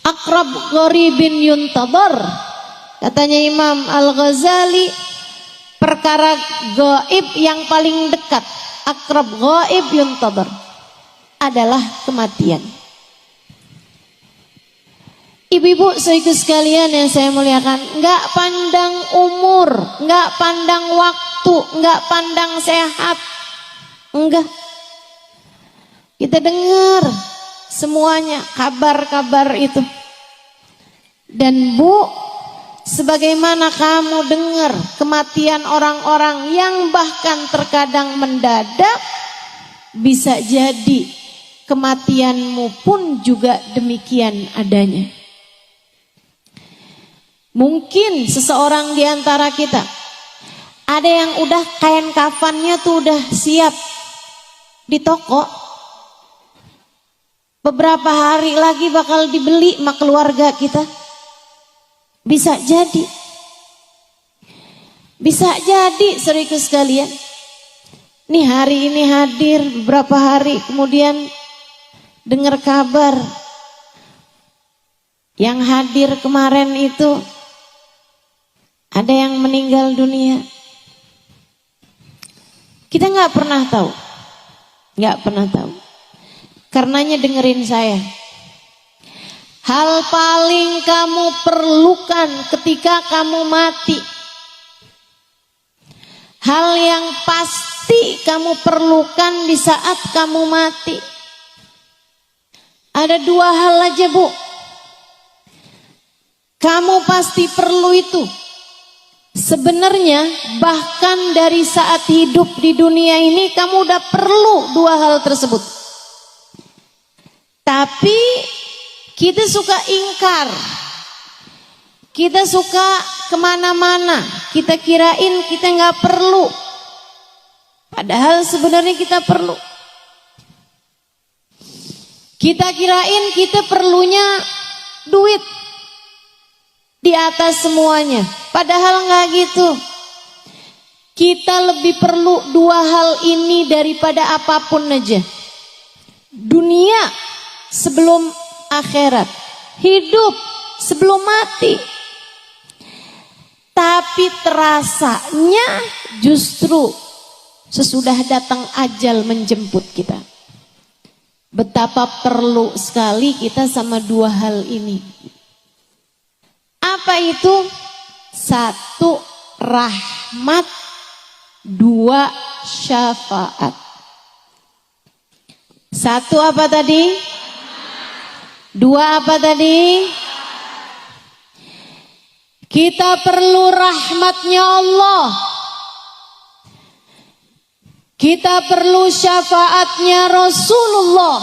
Speaker 1: Akrab gharibin yuntadar. Katanya Imam Al-Ghazali, perkara gaib yang paling dekat, akrab gaib yuntadar, adalah kematian. Ibu-ibu saudaraku sekalian yang saya muliakan, enggak pandang umur, enggak pandang waktu, enggak pandang sehat. Enggak. Kita dengar semuanya kabar-kabar itu. Dan Bu, sebagaimana kamu dengar kematian orang-orang yang bahkan terkadang mendadak, bisa jadi kematianmu pun juga demikian adanya. Mungkin seseorang di antara kita, ada yang udah kain kafannya tuh udah siap di toko, beberapa hari lagi bakal dibeli sama keluarga kita. Bisa jadi. Bisa jadi saudaraku sekalian. Nih hari ini hadir, beberapa hari kemudian dengar kabar. Yang hadir kemarin itu ada yang meninggal dunia. Kita nggak pernah tahu. Nggak pernah tahu. Karenanya dengerin saya. Hal paling kamu perlukan ketika kamu mati, hal yang pasti kamu perlukan di saat kamu mati, ada dua hal aja Bu. Kamu pasti perlu itu. Sebenarnya bahkan dari saat hidup di dunia ini kamu udah perlu dua hal tersebut. Tapi kita suka ingkar, kita suka kemana-mana, kita kirain kita nggak perlu, padahal sebenarnya kita perlu. Kita kirain kita perlunya duit di atas semuanya, padahal nggak gitu. Kita lebih perlu dua hal ini daripada apapun aja. Dunia sebelum akhirat, hidup sebelum mati. Tapi terasanya justru sesudah datang ajal menjemput kita. Betapa perlu sekali kita sama dua hal ini. Apa itu? Satu, rahmat. Dua, syafaat. Satu apa tadi? Dua apa tadi? Kita perlu rahmatnya Allah. Kita perlu syafaatnya Rasulullah.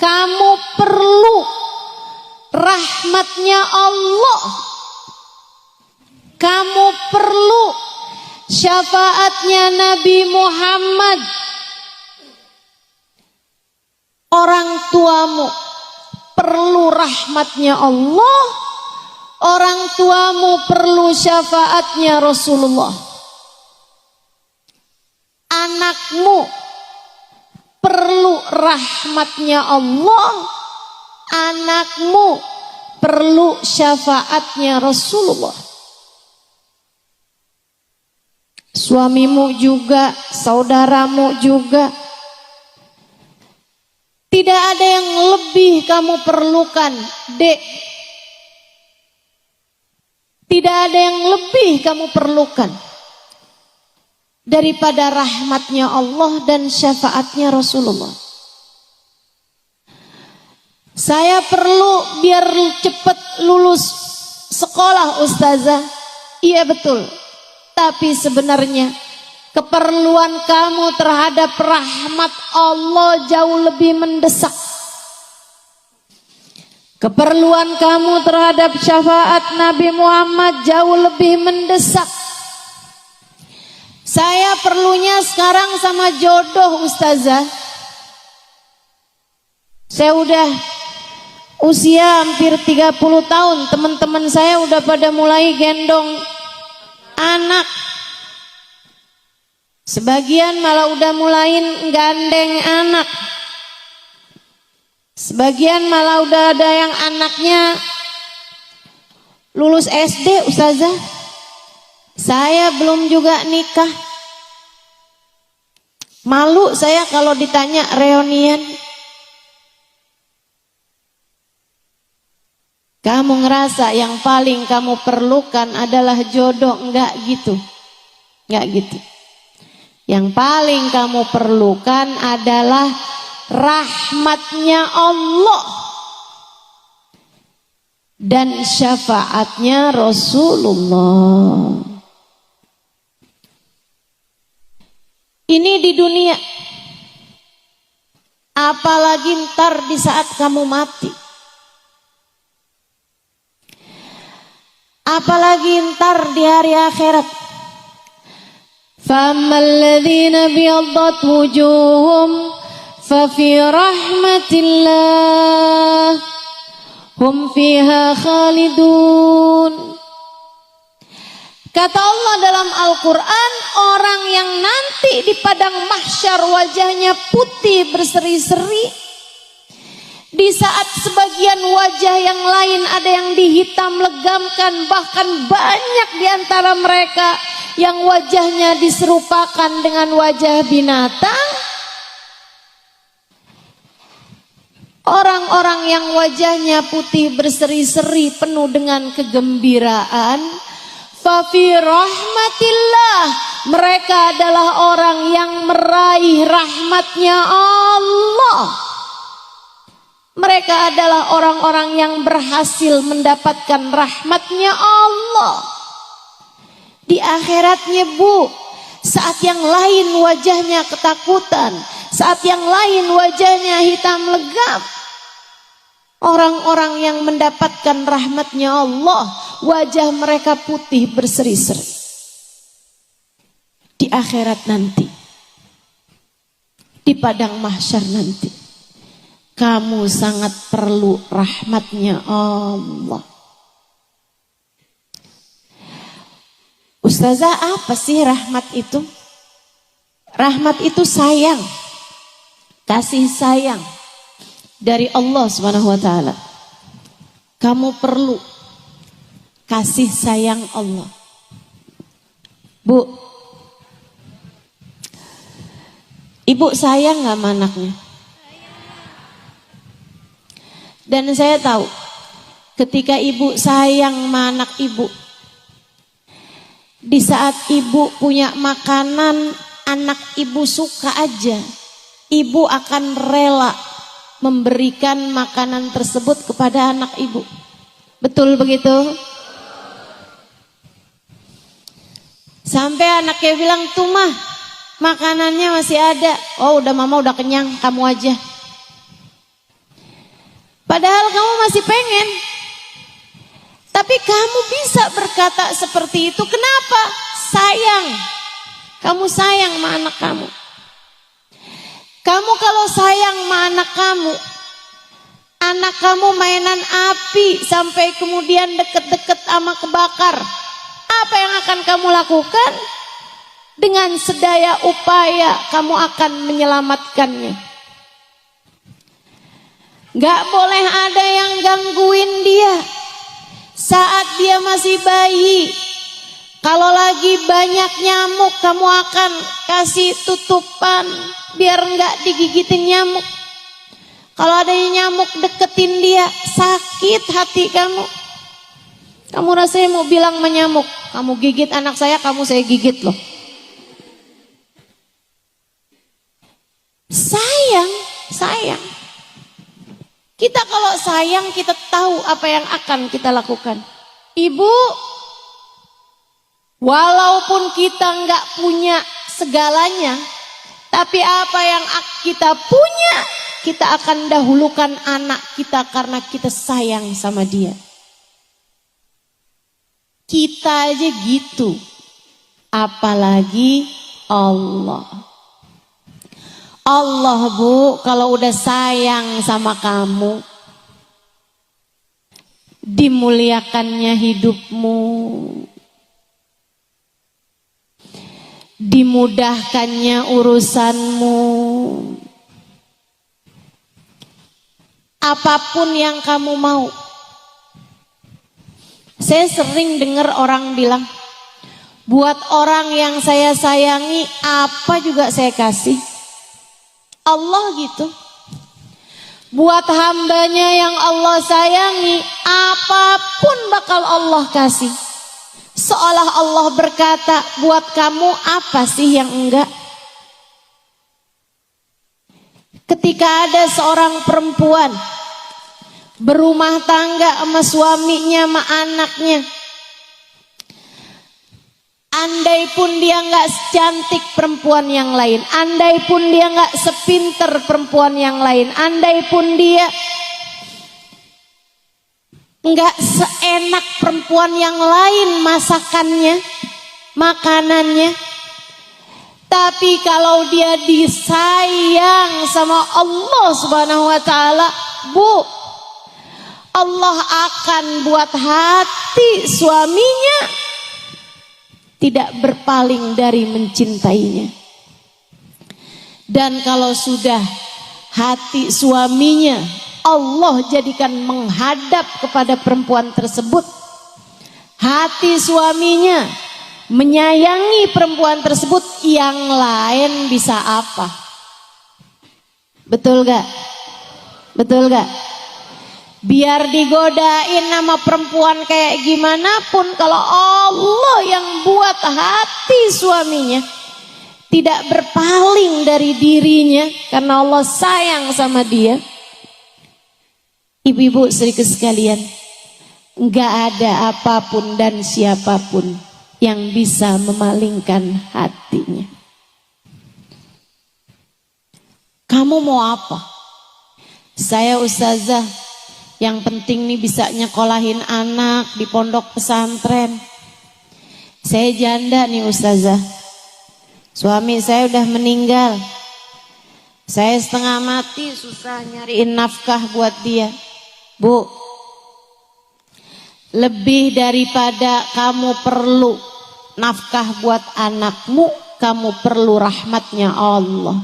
Speaker 1: Kamu perlu rahmatnya Allah. Kamu perlu syafaatnya Nabi Muhammad. Orang tuamu perlu rahmatnya Allah. Orang tuamu perlu syafaatnya Rasulullah. Anakmu perlu rahmatnya Allah. Anakmu perlu syafaatnya Rasulullah. Suamimu juga, saudaramu juga. Tidak ada yang lebih kamu perlukan, Dek. Tidak ada yang lebih kamu perlukan daripada rahmatnya Allah dan syafaatnya Rasulullah. Saya perlu biar cepat lulus sekolah, Ustazah. Iya betul. Tapi sebenarnya keperluan kamu terhadap rahmat Allah jauh lebih mendesak. Keperluan kamu terhadap syafaat Nabi Muhammad jauh lebih mendesak. Saya perlunya sekarang sama jodoh, Ustazah. Saya udah usia hampir 30 tahun. Teman-teman saya udah pada mulai gendong anak. Sebagian malah udah mulain gandeng anak. Sebagian malah udah ada yang anaknya lulus SD, Ustazah. Saya belum juga nikah. Malu saya kalau ditanya reunian. Kamu ngerasa yang paling kamu perlukan adalah jodoh? Enggak gitu. Enggak gitu. Yang paling kamu perlukan adalah rahmatnya Allah dan syafaatnya Rasulullah. Ini di dunia. Apalagi ntar di saat kamu mati. Apalagi ntar di hari akhirat. فَأَمَّا الَّذِينَ بِيَضَّتْ وُجُوهُهُمْ فَفِي رَحْمَةِ اللَّهِ هُمْ فِيهَا خَالِدُونَ. Kata Allah dalam Al-Quran, orang yang nanti di padang mahsyar wajahnya putih berseri-seri, di saat sebagian wajah yang lain ada yang dihitam legamkan, bahkan banyak di antara mereka yang wajahnya diserupakan dengan wajah binatang. Orang-orang yang wajahnya putih berseri-seri penuh dengan kegembiraan, fafi rahmatillah, mereka adalah orang yang meraih rahmatnya Allah. Mereka adalah orang-orang yang berhasil mendapatkan rahmatnya Allah. Di akhiratnya, Bu, saat yang lain wajahnya ketakutan, saat yang lain wajahnya hitam legam, orang-orang yang mendapatkan rahmatnya Allah, wajah mereka putih berseri-seri. Di akhirat nanti, di padang mahsyar nanti, kamu sangat perlu rahmatnya Allah. Ustazah, apa sih rahmat itu? Rahmat itu sayang, kasih sayang dari Allah Subhanahu wa taala. Kamu perlu kasih sayang Allah. Bu, ibu sayang gak sama anaknya? Dan saya tahu ketika ibu sayang sama anak ibu, di saat ibu punya makanan anak ibu suka aja, ibu akan rela memberikan makanan tersebut kepada anak ibu. Betul begitu? Sampai anaknya bilang, tuh mah makanannya masih ada. Oh udah mama udah kenyang, kamu aja. Padahal kamu masih pengen. Tapi kamu bisa berkata seperti itu. Kenapa? Sayang. Kamu sayang sama anak kamu. Kamu kalau sayang sama anak kamu mainan api sampai kemudian deket-deket sama kebakar. Apa yang akan kamu lakukan? Dengan sedaya upaya kamu akan menyelamatkannya. Gak boleh ada yang gangguin dia saat dia masih bayi. Kalau lagi banyak nyamuk, kamu akan kasih tutupan biar gak digigitin nyamuk. Kalau ada nyamuk deketin dia, sakit hati kamu. Kamu rasanya mau bilang menyamuk, kamu gigit anak saya, kamu saya gigit loh. Sayang. Kita kalau sayang, kita tahu apa yang akan kita lakukan. Ibu, walaupun kita nggak punya segalanya, tapi apa yang kita punya, kita akan dahulukan anak kita karena kita sayang sama dia. Kita aja gitu, apalagi Allah. Allah Bu, kalau udah sayang sama kamu, dimuliakannya hidupmu, dimudahkannya urusanmu. Apapun yang kamu mau. Saya sering dengar orang bilang, buat orang yang saya sayangi, apa juga saya kasih. Allah gitu. Buat hambanya yang Allah sayangi, apapun bakal Allah kasih. Seolah Allah berkata, buat kamu apa sih yang enggak? Ketika ada seorang perempuan berumah tangga sama suaminya sama anaknya, andai pun dia nggak secantik perempuan yang lain, andai pun dia nggak sepinter perempuan yang lain, andai pun dia nggak seenak perempuan yang lain masakannya, makanannya, tapi kalau dia disayang sama Allah Subhanahu wa taala, Bu, Allah akan buat hati suaminya tidak berpaling dari mencintainya. Dan kalau sudah hati suaminya Allah jadikan menghadap kepada perempuan tersebut, hati suaminya menyayangi perempuan tersebut, yang lain bisa apa? Betul gak? Betul gak? Biar digodain sama perempuan kayak gimana pun, kalau Allah yang buat hati suaminya tidak berpaling dari dirinya karena Allah sayang sama dia. Ibu-ibu saudaraku sekalian, enggak ada apapun dan siapapun yang bisa memalingkan hatinya. Kamu mau apa? Saya ustazah, yang penting nih bisa nyekolahin anak di pondok pesantren. Saya janda nih ustazah, suami saya udah meninggal, saya setengah mati susah nyariin nafkah buat dia. Bu, lebih daripada kamu perlu nafkah buat anakmu, kamu perlu rahmatnya Allah.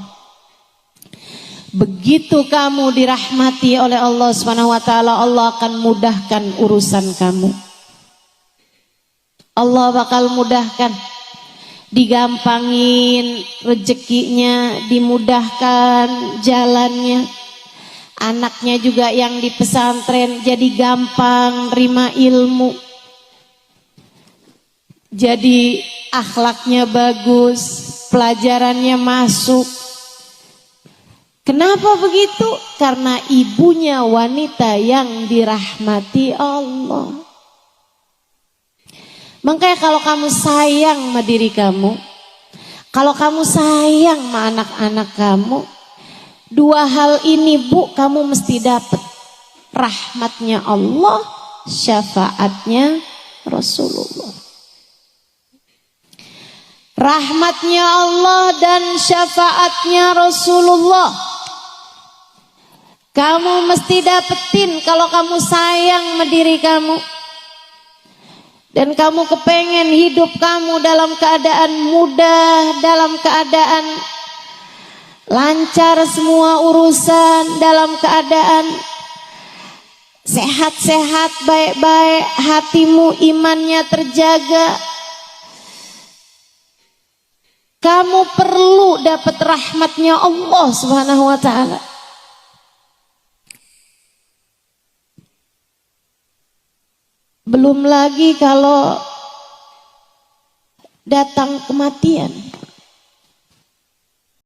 Speaker 1: Begitu kamu dirahmati oleh Allah Subhanahu wa taala, Allah akan mudahkan urusan kamu. Allah bakal mudahkan, digampangin rezekinya, dimudahkan jalannya. Anaknya juga yang di pesantren jadi gampang terima ilmu, jadi akhlaknya bagus, pelajarannya masuk. Kenapa begitu? Karena ibunya wanita yang dirahmati Allah. Makanya kalau kamu sayang sama diri kamu, kalau kamu sayang sama anak-anak kamu, dua hal ini Bu, kamu mesti dapat. Rahmatnya Allah, syafaatnya Rasulullah. Rahmatnya Allah dan syafaatnya Rasulullah. Kamu mesti dapetin kalau kamu sayang sama diri kamu. Dan kamu kepengen hidup kamu dalam keadaan mudah, dalam keadaan lancar semua urusan, dalam keadaan sehat-sehat, baik-baik, hatimu imannya terjaga. Kamu perlu dapat rahmatnya Allah Subhanahu wa ta'ala. Belum lagi kalau datang kematian.